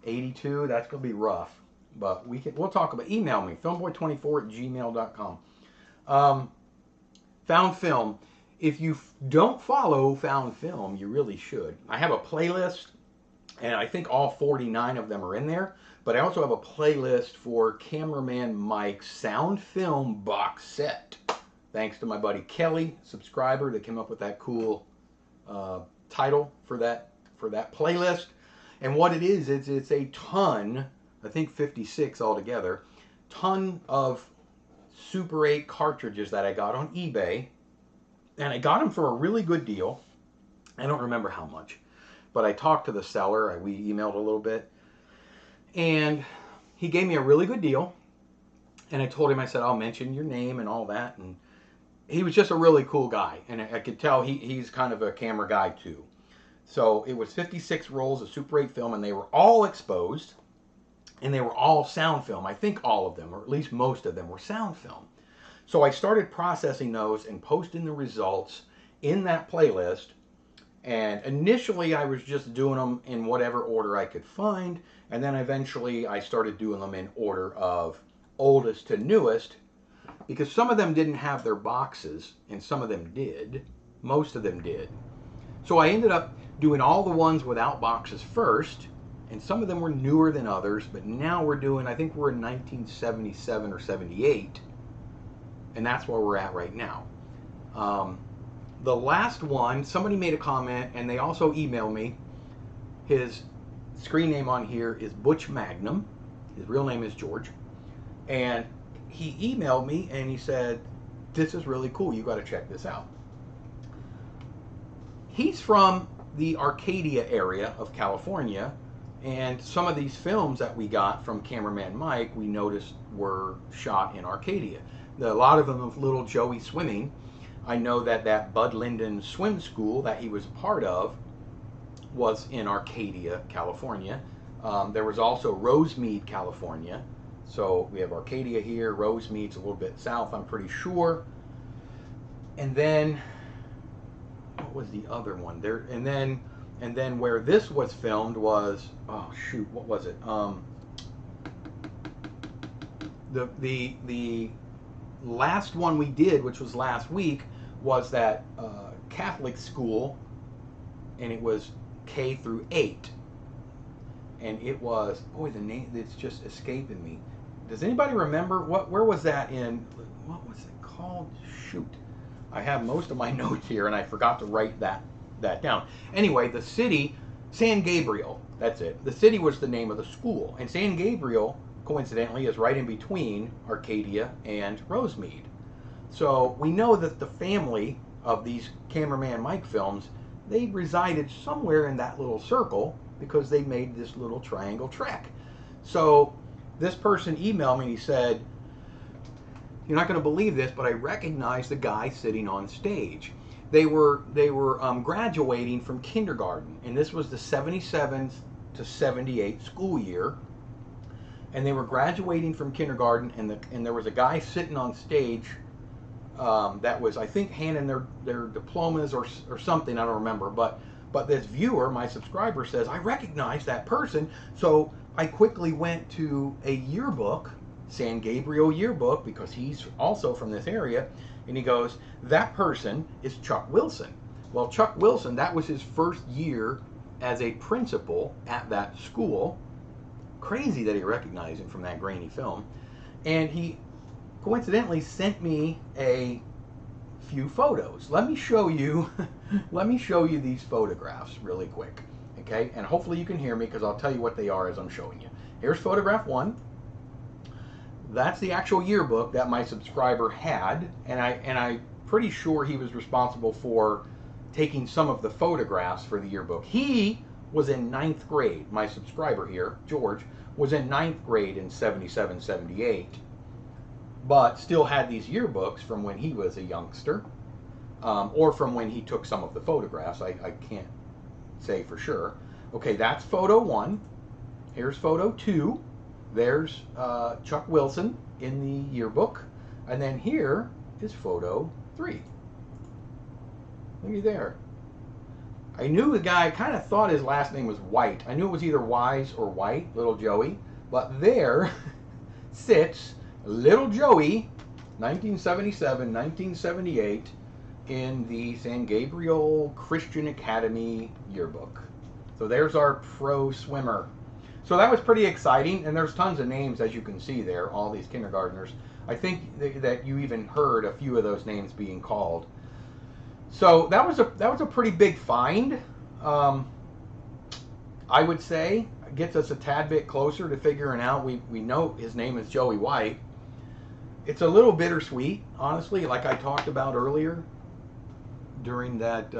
82. That's gonna be rough, but we'll talk about. Email me, filmboy24@gmail.com. Found film. If you don't follow Found Film, you really should. I have a playlist, and I think all 49 of them are in there. But I also have a playlist for Cameraman Mike's Sound Film box set. Thanks to my buddy Kelly, subscriber, that came up with that cool title for that playlist. And what it is, it's a ton, I think 56 altogether, ton of Super 8 cartridges that I got on eBay. And I got them for a really good deal. I don't remember how much, but I talked to the seller. We emailed a little bit. And he gave me a really good deal. And I told him, I said, I'll mention your name and all that. And he was just a really cool guy. And I could tell he's kind of a camera guy too. So it was 56 rolls of Super 8 film, and they were all exposed. And they were all sound film. I think all of them, or at least most of them, were sound film. So I started processing those and posting the results in that playlist. And initially I was just doing them in whatever order I could find. And then eventually I started doing them in order of oldest to newest, because some of them didn't have their boxes and some of them did. Most of them did. So I ended up doing all the ones without boxes first, and some of them were newer than others, but now we're doing, I think we're in 1977 or 78, and that's where we're at right now. The last one, somebody made a comment, and they also emailed me. His screen name on here is Butch Magnum. His real name is George. And he emailed me and he said, this is really cool. You got to check this out. He's from the Arcadia area of California. And some of these films that we got from Cameraman Mike, we noticed were shot in Arcadia. A lot of them of Little Joey swimming. I know that Bud Linden swim school that he was a part of was in Arcadia, California. There was also Rosemead, California. So we have Arcadia here, Rosemead's a little bit south, I'm pretty sure. And then, what was the other one? There, and then where this was filmed was, oh shoot, what was it? The last one we did, which was last week, was that Catholic school, and it was K through 8, and it was, boy, the name, it's just escaping me. Does anybody remember where was that in? What was it called? Shoot, I have most of my notes here, and I forgot to write that down. Anyway, the city, San Gabriel, that's it. The city was the name of the school, and San Gabriel, coincidentally, is right in between Arcadia and Rosemead. So we know that the family of these Cameraman Mike films, they resided somewhere in that little circle because they made this little triangle trek. So this person emailed me and he said, you're not going to believe this, but I recognize the guy sitting on stage. They were graduating from kindergarten, and this was the 77 to 78 school year. And they were graduating from kindergarten, and there was a guy sitting on stage that was, I think, handing their diplomas or something, I don't remember. But this viewer, my subscriber, says, I recognize that person. So I quickly went to a yearbook, San Gabriel yearbook, because he's also from this area, and he goes, that person is Chuck Wilson. Well, Chuck Wilson, that was his first year as a principal at that school. Crazy that he recognized him from that grainy film. And he coincidentally sent me a few photos. Let me show you these photographs really quick, okay? And hopefully you can hear me, because I'll tell you what they are as I'm showing you. Here's photograph 1. That's the actual yearbook that my subscriber had, and I'm pretty sure he was responsible for taking some of the photographs for the yearbook. He was in ninth grade. My subscriber here, George, was in ninth grade in 77, 78, but still had these yearbooks from when he was a youngster, or from when he took some of the photographs. I can't say for sure. Okay, that's photo one. Here's photo two. There's Chuck Wilson in the yearbook. And then here is photo three. Looky there. I knew the guy, kind of thought his last name was White. I knew it was either Wise or White, little Joey. But there sits little Joey, 1977, 1978, in the San Gabriel Christian Academy yearbook. So there's our pro swimmer. So that was pretty exciting, and there's tons of names, as you can see there, all these kindergartners. I think that you even heard a few of those names being called. So that was a pretty big find. I would say gets us a tad bit closer to figuring out. We know his name is Joey White. It's a little bittersweet, honestly, like I talked about earlier during that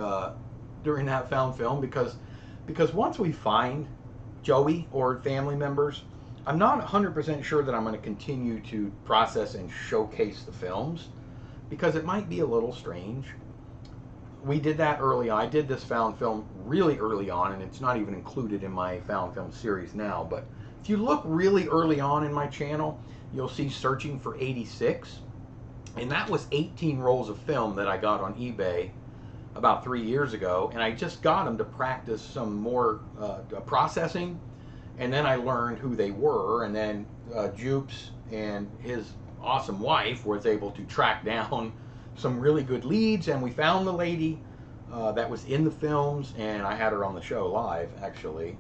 found film, because once we find Joey or family members, I'm not 100% sure that I'm going to continue to process and showcase the films, because it might be a little strange. We did that early on. I did this found film really early on, and it's not even included in my found film series now, but if you look really early on in my channel, you'll see Searching for 86, and that was 18 rolls of film that I got on eBay about 3 years ago, and I just got them to practice some more processing, and then I learned who they were, and then Jupes and his awesome wife was able to track down some really good leads, and we found the lady that was in the films, and I had her on the show live, actually.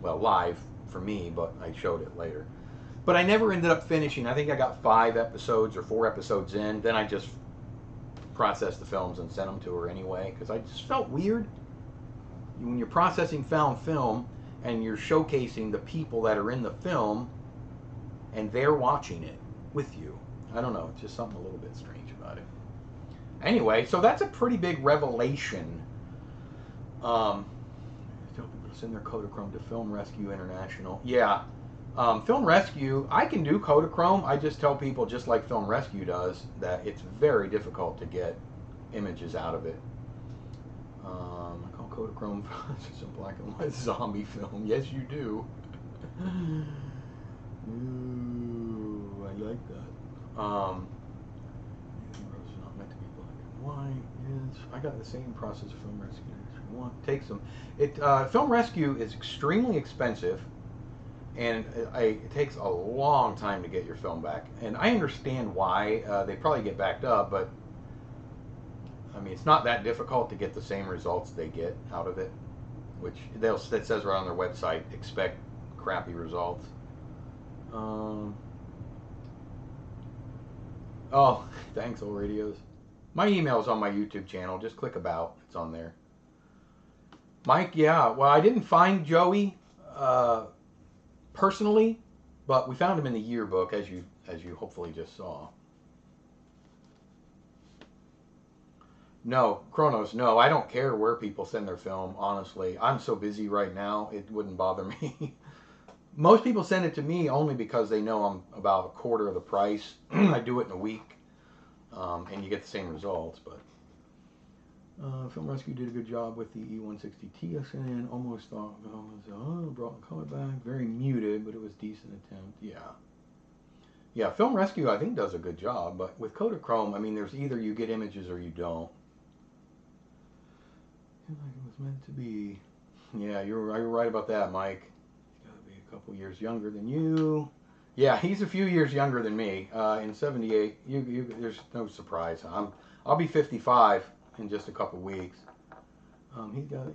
Well, live for me, but I showed it later. But I never ended up finishing. I think I got 5 episodes or 4 episodes in. Then I just processed the films and sent them to her anyway, because I just felt weird when you're processing found film and you're showcasing the people that are in the film and they're watching it with you. I don't know, it's just something a little bit strange about it. Anyway, so that's a pretty big revelation. Tell people to send their Kodachrome to Film Rescue International. Yeah, Film Rescue, I can do Kodachrome. I just tell people, just like Film Rescue does, that it's very difficult to get images out of it. I call Kodachrome it's a black and white zombie film. Yes, you do. Ooh, I like that. It's not meant to be black and white. Yes, I got the same process of Film Rescue. If you want, take some. Film Rescue is extremely expensive, and it takes a long time to get your film back. And I understand why. They probably get backed up, but I mean, it's not that difficult to get the same results they get out of it, which it says right on their website, expect crappy results. Oh, thanks, old radios. My email is on my YouTube channel. Just click about. It's on there. Mike, yeah. Well, I didn't find Joey personally, but we found him in the yearbook, as you hopefully just saw. No, Kronos, no. I don't care where people send their film, honestly. I'm so busy right now, it wouldn't bother me. Most people send it to me only because they know I'm about a quarter of the price. I do it in a week, and you get the same results. But Film Rescue did a good job with the E160 TSN. Almost thought, brought the color back. Very muted, but it was a decent attempt. Yeah, Film Rescue I think does a good job, but with Kodachrome, I mean, there's either you get images or you don't. Like it was meant to be. Yeah, you're right about that, Mike. He's got to be a couple years younger than you. Yeah, he's a few years younger than me. In '78, there's no surprise. I'll be 55 in just a couple weeks. He's got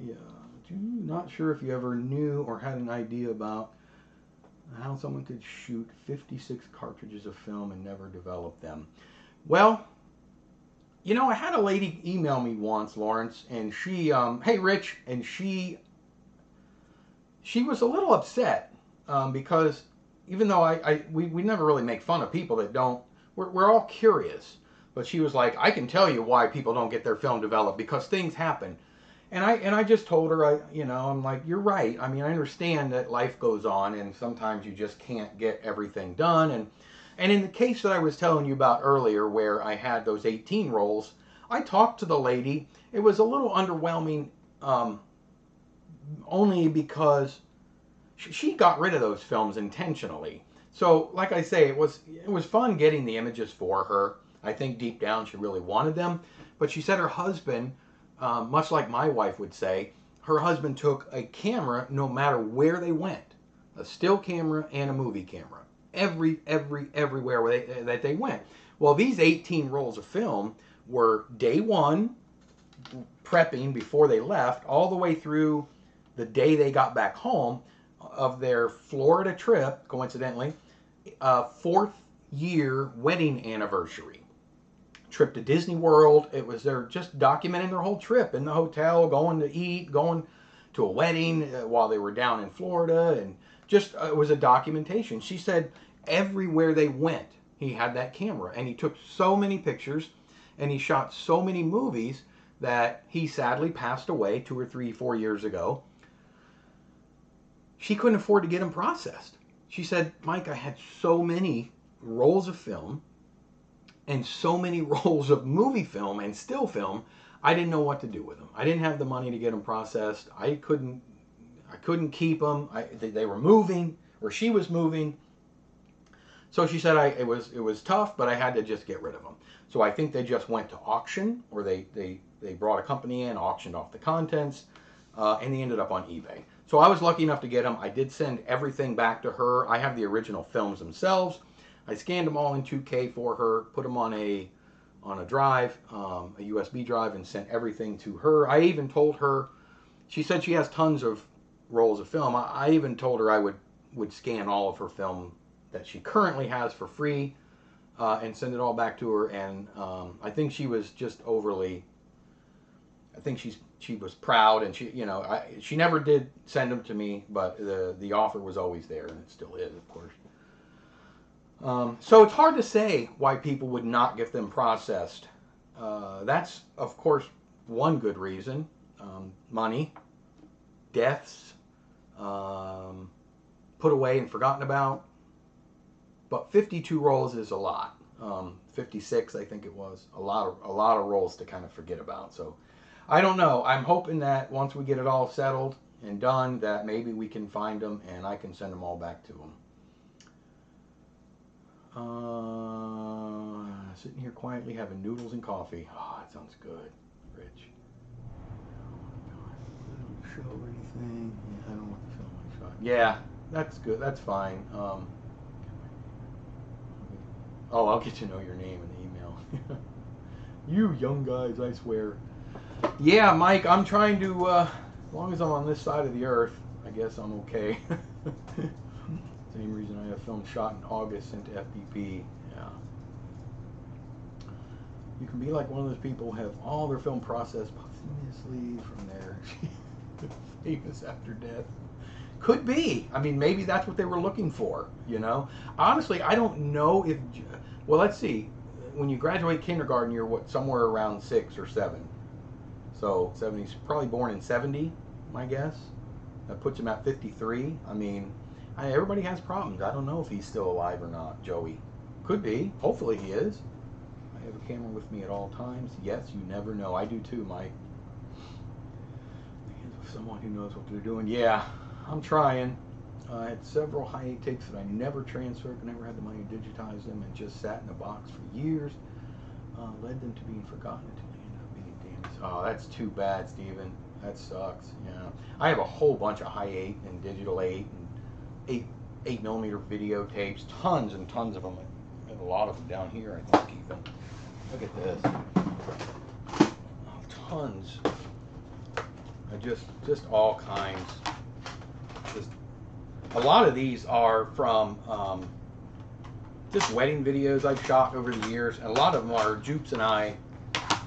not sure if you ever knew or had an idea about how someone could shoot 56 cartridges of film and never develop them. Well, you know, I had a lady email me once, Lawrence, and she, hey Rich, and she was a little upset because, even though we never really make fun of people that don't, we're all curious. But she was like, I can tell you why people don't get their film developed, because things happen. And I just told her, I'm like, you're right. I mean, I understand that life goes on and sometimes you just can't get everything done. And in the case that I was telling you about earlier, where I had those 18 rolls, I talked to the lady. It was a little underwhelming, only because she got rid of those films intentionally. So, like I say, it was fun getting the images for her. I think deep down she really wanted them. But she said her husband, much like my wife would say, her husband took a camera no matter where they went, a still camera and a movie camera, everywhere that they went. Well, these 18 rolls of film were day one, prepping before they left, all the way through the day they got back home of their Florida trip, coincidentally, 4th year wedding anniversary. Trip to Disney World. It was they're just documenting their whole trip in the hotel, going to eat, going to a wedding while they were down in Florida, and just it was a documentation. She said everywhere they went, he had that camera, and he took so many pictures, and he shot so many movies that he sadly passed away 2 or 3, 4 years ago. She couldn't afford to get them processed. She said, Mike, I had so many rolls of film and so many rolls of movie film and still film, I didn't know what to do with them. I didn't have the money to get them processed. I couldn't keep them. They were moving, or she was moving. So she said it was tough, but I had to just get rid of them. So I think they just went to auction, or they brought a company in, auctioned off the contents, and they ended up on eBay. So I was lucky enough to get them. I did send everything back to her. I have the original films themselves. I scanned them all in 2K for her, put them on a drive, a USB drive, and sent everything to her. I even told her, she said she has tons of rolls of film. I even told her I would scan all of her film that she currently has for free and send it all back to her. And I think she was just overly, I think she was proud, and she never did send them to me, but the offer was always there, and it still is, of course. So it's hard to say why people would not get them processed. That's, of course, one good reason. Money, deaths, put away and forgotten about. But 52 rolls is a lot. 56, I think it was. A lot of rolls to kind of forget about. So I don't know. I'm hoping that once we get it all settled and done, that maybe we can find them and I can send them all back to them. Sitting here quietly having noodles and coffee. Oh, that sounds good, Rich. I don't show anything. Yeah, I don't want the film I shot. Yeah, that's good. That's fine. I'll get to know your name in the email. You young guys, I swear. Yeah, Mike, I'm trying to, as long as I'm on this side of the earth, I guess I'm okay. Same reason I have film shot in August sent to FPP. Yeah. You can be like one of those people who have all their film processed posthumously from their famous after death. Could be. I mean, maybe that's what they were looking for, Honestly, I don't know if... Well, let's see. When you graduate kindergarten, you're somewhere around 6 or 7. So, 70's probably born in 70, my guess. That puts him at 53. I mean... everybody has problems. I don't know if he's still alive or not, Joey. Could be. Hopefully he is. I have a camera with me at all times. Yes, you never know. I do too, Mike. Someone who knows what they're doing. Yeah, I'm trying. I had several high-8 tapes that I never transferred, never had the money to digitize them, and just sat in a box for years. Led them to being forgotten until they ended up being damaged. Oh, that's too bad, Steven. That sucks. Yeah. I have a whole bunch of high-8 and digital 8 and 8mm videotapes, tons and tons of them. I have a lot of them down here, I think, even. Look at this. Oh, tons. Just all kinds. Just a lot of these are from just wedding videos I've shot over the years, and a lot of them are Jupes and I.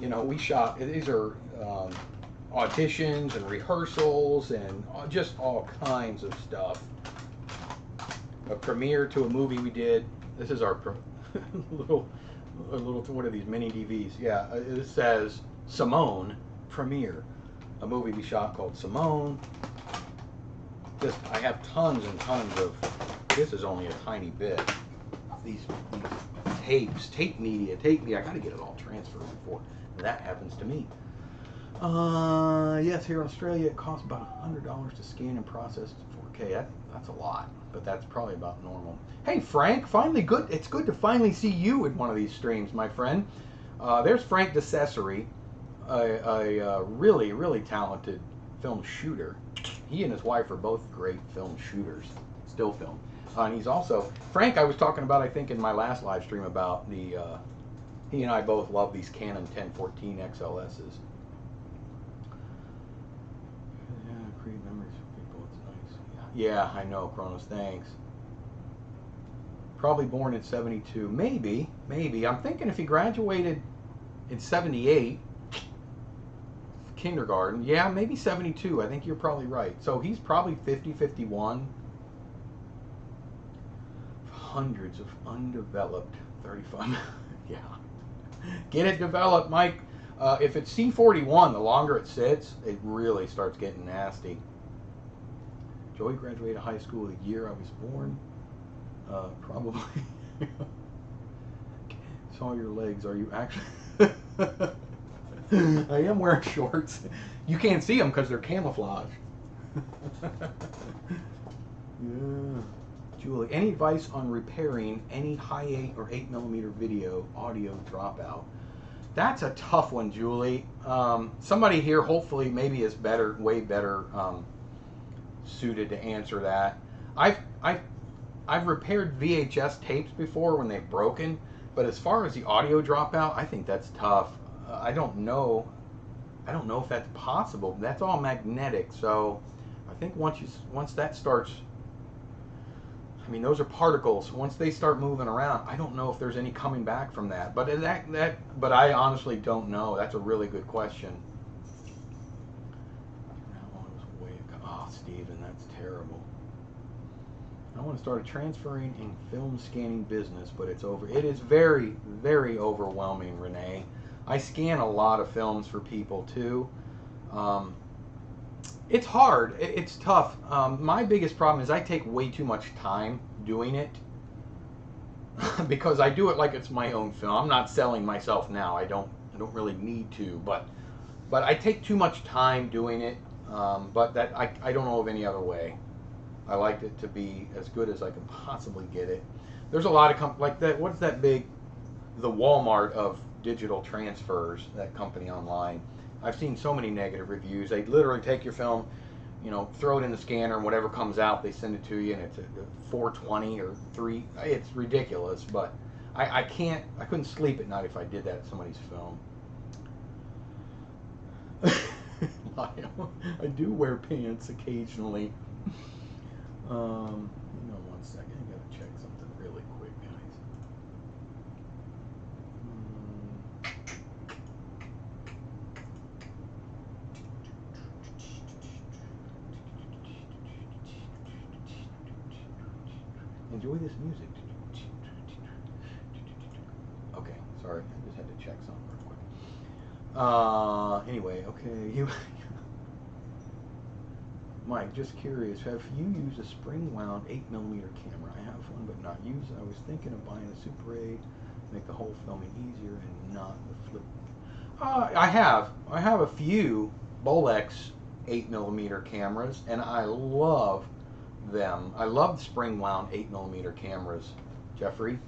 We shot. These are auditions and rehearsals and just all kinds of stuff. a premiere to a movie we did. This is our little, one of these mini DVs. Yeah, it says Simone premiere, a movie we shot called Simone. Just, I have tons and tons of. This is only a tiny bit. These tapes, tape media. I got to get it all transferred before that happens to me. Yes, here in Australia it costs about $100 to scan and process 4K. That's a lot, but that's probably about normal. Hey Frank, finally good. It's good to finally see you in one of these streams, my friend. There's Frank DeCesare, a really, really talented film shooter. He and his wife are both great film shooters, still film. And he's also, Frank, I was talking about, I think, in my last live stream about the, he and I both love these Canon 1014 XLSs. Yeah, create memories for people, it's nice. Yeah, I know, Kronos, thanks. Probably born in 72. Maybe. I'm thinking if he graduated in 78, kindergarten, yeah, maybe 72. I think you're probably right. So he's probably 50, 51. Hundreds of undeveloped 35. Yeah. Get it developed, Mike. If it's C41, the longer it sits, it really starts getting nasty. Joey graduated high school the year I was born. Probably. Saw your legs. Are you actually? I am wearing shorts. You can't see them because they're camouflage. Yeah. Julie, any advice on repairing any high 8 or 8mm video audio dropout? That's a tough one, Julie. Somebody here hopefully maybe is better, way better suited to answer that. I've repaired VHS tapes before when they've broken, but as far as the audio dropout, I think that's tough. I don't know if that's possible. That's all magnetic, so I think once that starts, I mean, those are particles. Once they start moving around, I don't know if there's any coming back from that. But but I honestly don't know. That's a really good question. Oh, Steven, that's terrible. I want to start a transferring and film scanning business, but it's over. It is very, very overwhelming, Renee. I scan a lot of films for people too. It's hard. It's tough. My biggest problem is I take way too much time doing it because I do it like it's my own film. I'm not selling myself now. I don't really need to, but I take too much time doing it. But that I don't know of any other way. I like it to be as good as I can possibly get it. There's a lot of like that. What's that big? The Walmart of digital transfers. That company online. I've seen so many negative reviews. They literally take your film, throw it in the scanner, and whatever comes out, they send it to you, and it's a 420 or 3. It's ridiculous, but I couldn't sleep at night if I did that at somebody's film. I do wear pants occasionally. Hang on 1 second. I gotta check something really quick, guys. Enjoy this music. Okay, sorry, I just had to check something real quick. Anyway, okay, Mike, just curious, have you used a spring-wound 8mm camera? I have one, but not used it. I was thinking of buying a Super 8, make the whole filming easier and not the flip. I have a few Bolex 8mm cameras, and I love them. I love the spring-wound 8mm cameras, Jeffrey.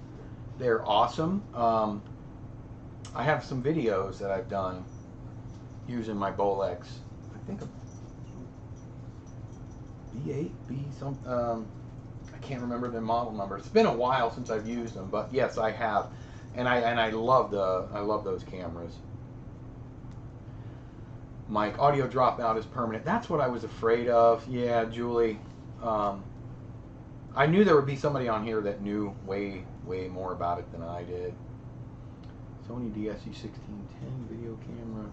They're awesome. I have some videos that I've done using my Bolex. I think B8, I can't remember the model number. It's been a while since I've used them, but yes, I have, and I love those cameras. Mike, audio dropout is permanent. That's what I was afraid of. Yeah, Julie. I knew there would be somebody on here that knew way more about it than I did. Sony DSC1610 video camera.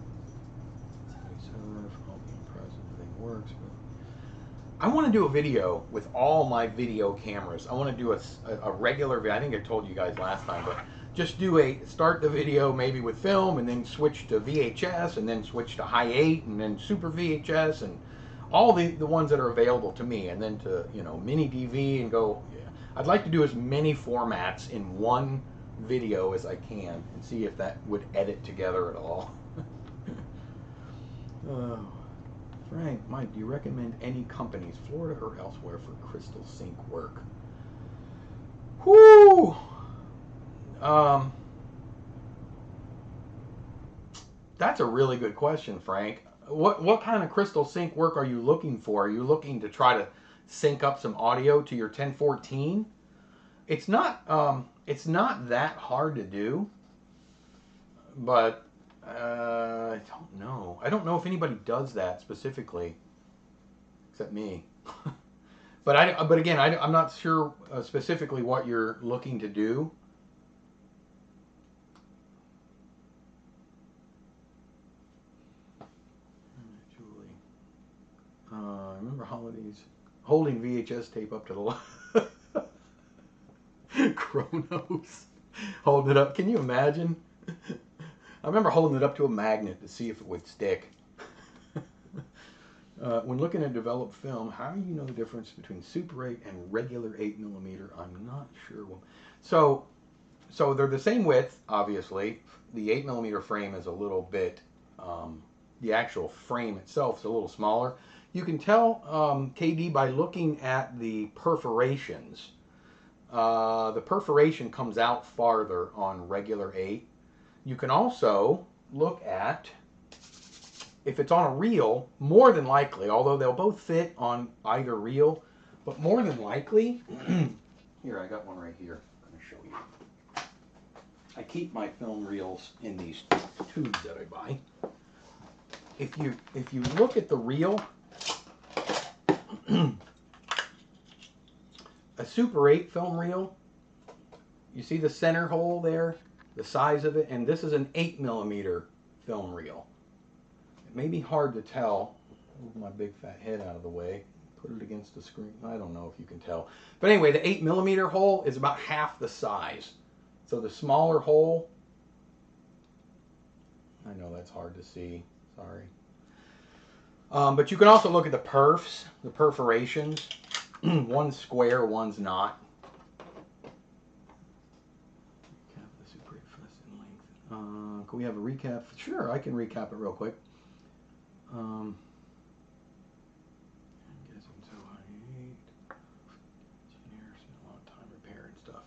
I'll be impressed if everything works, but I want to do a video with all my video cameras. I want to do a regular video. I think I told you guys last time, but just start the video maybe with film and then switch to VHS and then switch to high 8 and then super VHS and all the ones that are available to me, and then to, mini DV and go. Yeah. I'd like to do as many formats in one video as I can and see if that would edit together at all. Frank, Mike, do you recommend any companies, Florida or elsewhere, for crystal sync work? Whoo! That's a really good question, Frank. What kind of crystal sync work are you looking for? Are you looking to try to sync up some audio to your 1014? It's not that hard to do, but I don't know. I don't know if anybody does that specifically, except me. But again, I'm not sure specifically what you're looking to do. Julie, I remember holidays holding VHS tape up to the Chronos, holding it up. Can you imagine? I remember holding it up to a magnet to see if it would stick. When looking at developed film, how do you know the difference between Super 8 and regular 8mm? I'm not sure. So they're the same width, obviously. The 8mm frame is a little bit, the actual frame itself is a little smaller. You can tell, KD, by looking at the perforations. The perforation comes out farther on regular 8. You can also look at, if it's on a reel, more than likely, although they'll both fit on either reel, but more than likely, here, I got one right here. I'm going to show you. I keep my film reels in these tubes that I buy. If you look at the reel, a Super 8 film reel, you see the center hole there, the size of it, and this is an 8mm film reel. It may be hard to tell. Move my big fat head out of the way. Put it against the screen. I don't know if you can tell. But anyway, the 8mm hole is about half the size. So the smaller hole, I know that's hard to see. Sorry. But you can also look at the perfs, the perforations. One's square, one's not. Recap the Super 8 Fest in length. Can we have a recap? Sure, I can recap it real quick. Guess until I 8. Engineer spent a lot of time repairing stuff.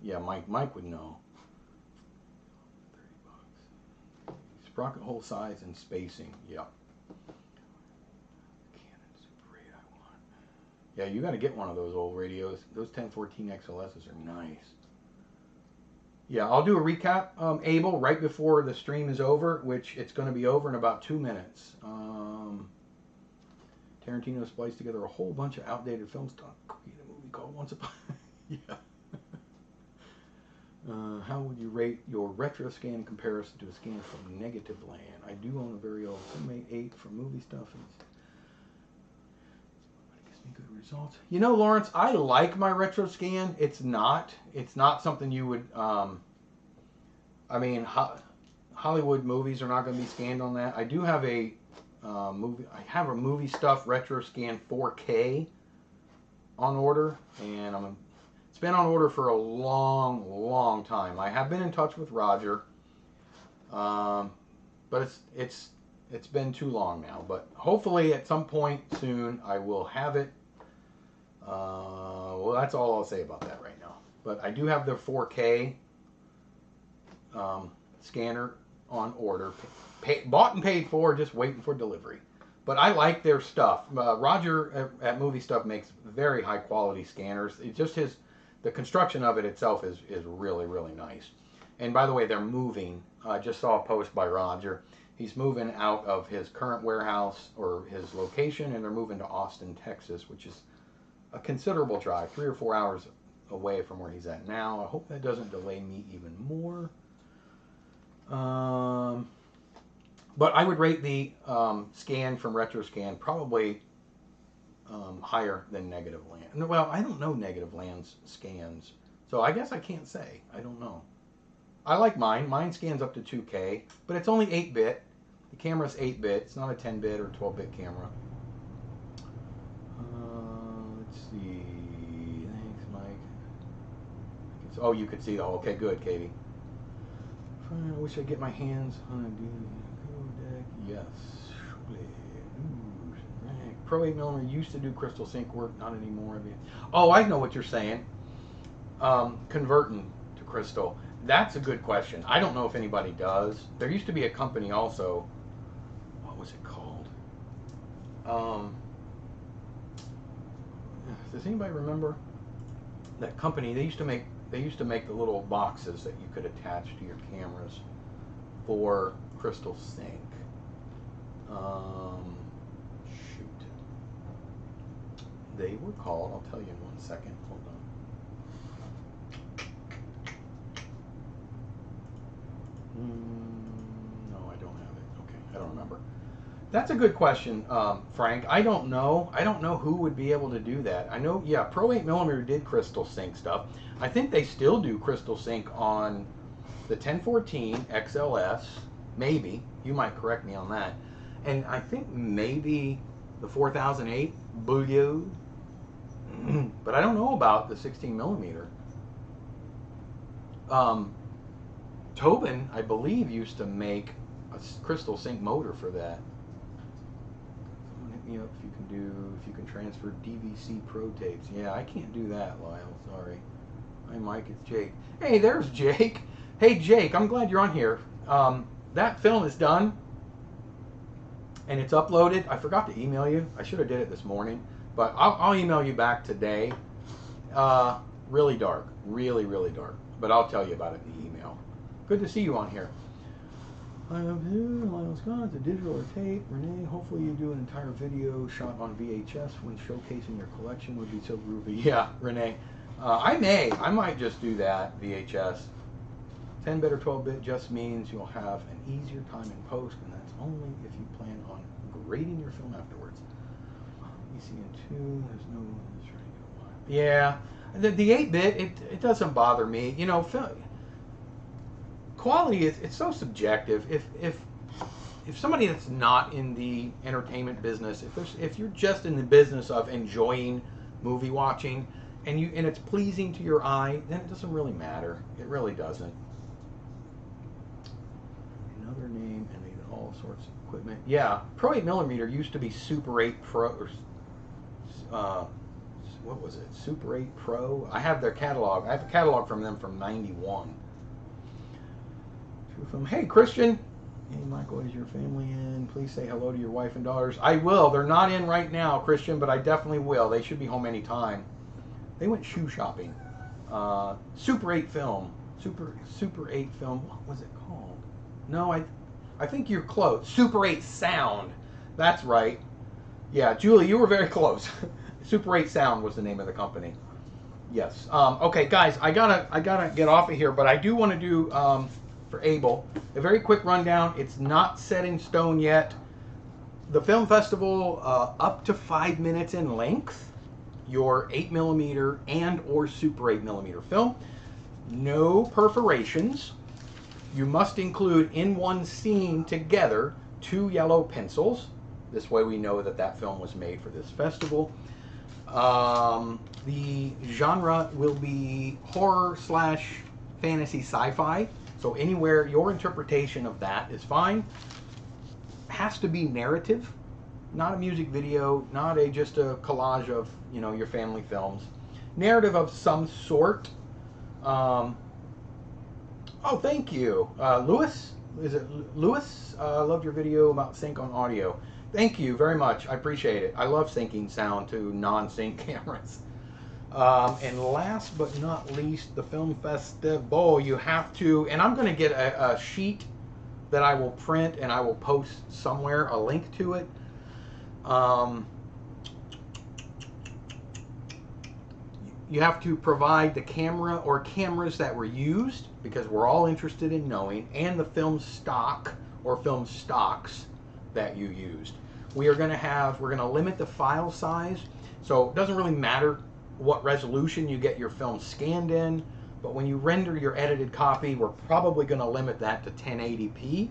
Yeah, Mike would know. $30. Sprocket hole size and spacing. Yeah. Yeah, you got to get one of those old radios. Those 1014 XLSs are nice. Yeah, I'll do a recap, Abel, right before the stream is over, which it's going to be over in about 2 minutes. Tarantino spliced together a whole bunch of outdated film stock. Create a movie called Once Upon... Yeah. How would you rate your retro scan in comparison to a scan from Negative Land? I do own a very old Filmate 8 for movie stuff. Good results. You know, Lawrence, I like my retro scan. It's not something you would. I mean, Hollywood movies are not going to be scanned on that. I do have a movie. I have a movie stuff retro scan 4K on order, and it's been on order for a long time. I have been in touch with Roger, but it's been too long now, but hopefully at some point soon I will have it. Well, that's all I'll say about that right now. But I do have the 4K scanner on order. Bought and paid for, just waiting for delivery. But I like their stuff. Roger at Movie Stuff makes very high quality scanners. It's just the construction of it itself is really, really nice. And by the way, they're moving. I just saw a post by Roger. He's moving out of his current warehouse or his location, and they're moving to Austin, Texas, which is a considerable drive, 3 or 4 hours away from where he's at now. I hope that doesn't delay me even more. But I would rate the scan from RetroScan probably higher than negative land. Well, I don't know negative lands scans, so I guess I can't say. I don't know. I like mine. Mine scans up to 2K, but it's only 8-bit. The camera's 8-bit. It's not a 10-bit or 12-bit camera. Let's see. Thanks, Mike. Oh, you could see the. Okay, good, Katie. I wish I'd get my hands on a codec. Yes. Pro 8mm used to do crystal sync work, not anymore. Oh, I know what you're saying. Converting to crystal. That's a good question. I don't know if anybody does. There used to be a company also. What was it called? Does anybody remember that company? They used to make the little boxes that you could attach to your cameras for crystal sync. Shoot. They were called. I'll tell you in 1 second. Hold on. No, I don't have it. Okay, I don't remember. That's a good question, Frank. I don't know. I don't know who would be able to do that. I know, yeah, Pro 8mm did crystal sync stuff. I think they still do crystal sync on the 1014 XLS. Maybe. You might correct me on that. And I think maybe the 4008 Blue. But I don't know about the 16mm. Tobin, I believe, used to make a crystal sync motor for that. Someone hit me up if you can transfer DVC Pro tapes. Yeah, I can't do that, Lyle. Sorry. Hi, Mike. It's Jake. Hey, there's Jake. Hey, Jake. I'm glad you're on here. That film is done, and it's uploaded. I forgot to email you. I should have did it this morning, but I'll email you back today. Really dark. Really, really dark. But I'll tell you about it in the email. Good to see you on here. Lionel Scott, it's a digital or tape. Renee, hopefully you do an entire video shot on VHS when showcasing your collection would be so groovy. Yeah, Renee. I might just do that, VHS. 10-bit or 12-bit just means you'll have an easier time in post, and that's only if you plan on grading your film afterwards. ECN2, there's no... Yeah, the 8-bit, it doesn't bother me. You know, quality it's so subjective. If somebody that's not in the entertainment business, if you're just in the business of enjoying movie watching and it's pleasing to your eye, then it doesn't really matter. It really doesn't. Another name and all sorts of equipment. Yeah, Pro 8mm used to be Super 8 Pro. What was it? Super 8 Pro. I have their catalog. I have a catalog from them from '91. Hey, Christian. Hey, Michael, is your family in? Please say hello to your wife and daughters. I will. They're not in right now, Christian, but I definitely will. They should be home anytime. They went shoe shopping. Super 8 film. Super 8 film. What was it called? No, I think you're close. Super 8 sound. That's right. Yeah, Julie, you were very close. Super 8 Sound was the name of the company. Yes. Okay, guys, I gotta get off of here, but I do want to do for Abel a very quick rundown. It's not set in stone yet. The film festival up to 5 minutes in length. Your 8mm and or Super 8mm film. No perforations. You must include in one scene together 2 yellow pencils. This way we know that film was made for this festival. The genre will be horror / fantasy sci-fi. So anywhere your interpretation of that is fine. Has to be narrative, not a music video, not just a collage of your family films. Narrative of some sort. Oh, thank you, Lewis. Is it Lewis? Loved your video about sync on audio. Thank you very much. I appreciate it. I love syncing sound to non-sync cameras. And last but not least, the film festival. You have to, and I'm going to get a sheet that I will print and I will post somewhere, a link to it. You have to provide the camera or cameras that were used, because we're all interested in knowing, and the film stock or film stocks that you used. we're going to limit the file size. So it doesn't really matter what resolution you get your film scanned in, but when you render your edited copy, we're probably going to limit that to 1080p,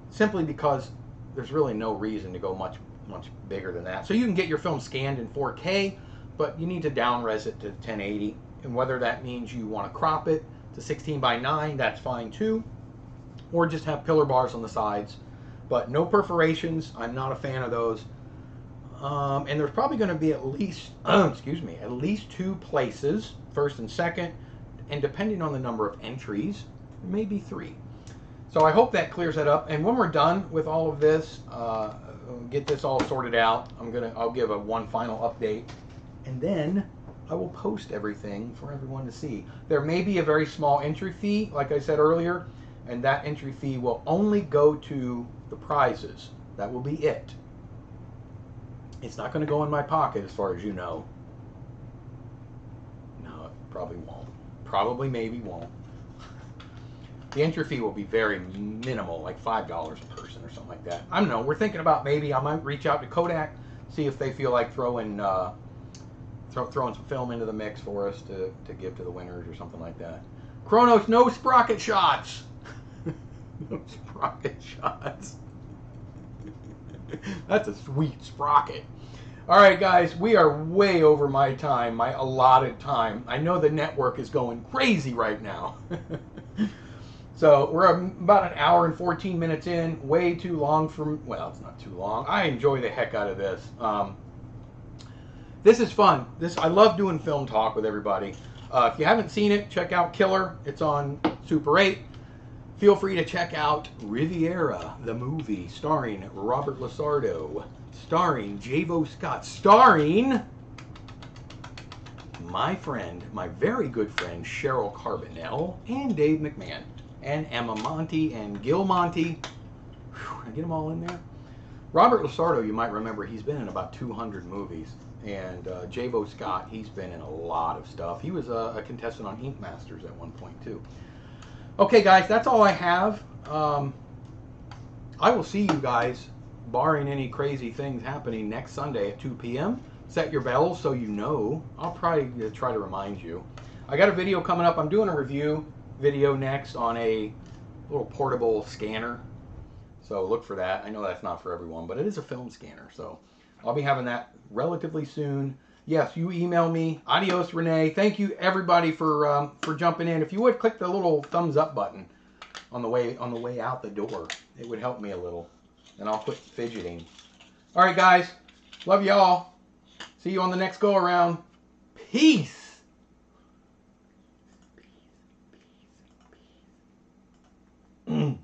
simply because there's really no reason to go much bigger than that. So you can get your film scanned in 4K, but you need to down-res it to 1080, and whether that means you want to crop it to 16:9, that's fine too, or just have pillar bars on the sides, but no perforations. I'm not a fan of those. And there's probably going to be at least, at least 2 places, first and second, and depending on the number of entries, maybe 3. So I hope that clears that up. And when we're done with all of this, get this all sorted out, I'll give one final update, and then I will post everything for everyone to see. There may be a very small entry fee, like I said earlier, and that entry fee will only go to the prizes. That will be it. It's not going to go in my pocket, as far as you know. No, it probably won't. Probably, maybe won't. The entry fee will be very minimal, like $5 a person or something like that. I don't know. We're thinking about maybe I might reach out to Kodak, see if they feel like throwing some film into the mix for us to give to the winners or something like that. Kronos, no sprocket shots. No sprocket shots. That's a sweet sprocket. All right, guys, we are way over my time, my allotted time. I know the network is going crazy right now. So we're about an hour and 14 minutes in. Way too long well, it's not too long. I enjoy the heck out of this. This is fun. I love doing film talk with everybody. If you haven't seen it, check out Killer. It's on Super 8. Feel free to check out Riviera, the movie, starring Robert Lasardo, starring Javo Scott, starring my friend, my very good friend, Cheryl Carbonell, and Dave McMahon, and Emma Monty, and Gil Monty. Whew, I get them all in there. Robert Lasardo, you might remember, he's been in about 200 movies. And Javo Scott, he's been in a lot of stuff. He was a contestant on Ink Masters at one point, too. Okay, guys, that's all I have. I will see you guys, barring any crazy things happening, next Sunday at 2 p.m. Set your bells so you know. I'll probably try to remind you. I got a video coming up. I'm doing a review video next on a little portable scanner. So look for that. I know that's not for everyone, but it is a film scanner. So I'll be having that relatively soon. Yes, you email me. Adios, Renee. Thank you, everybody, for jumping in. If you would, click the little thumbs up button on the way out the door. It would help me a little. And I'll quit fidgeting. All right, guys. Love y'all. See you on the next go-around. Peace. Peace.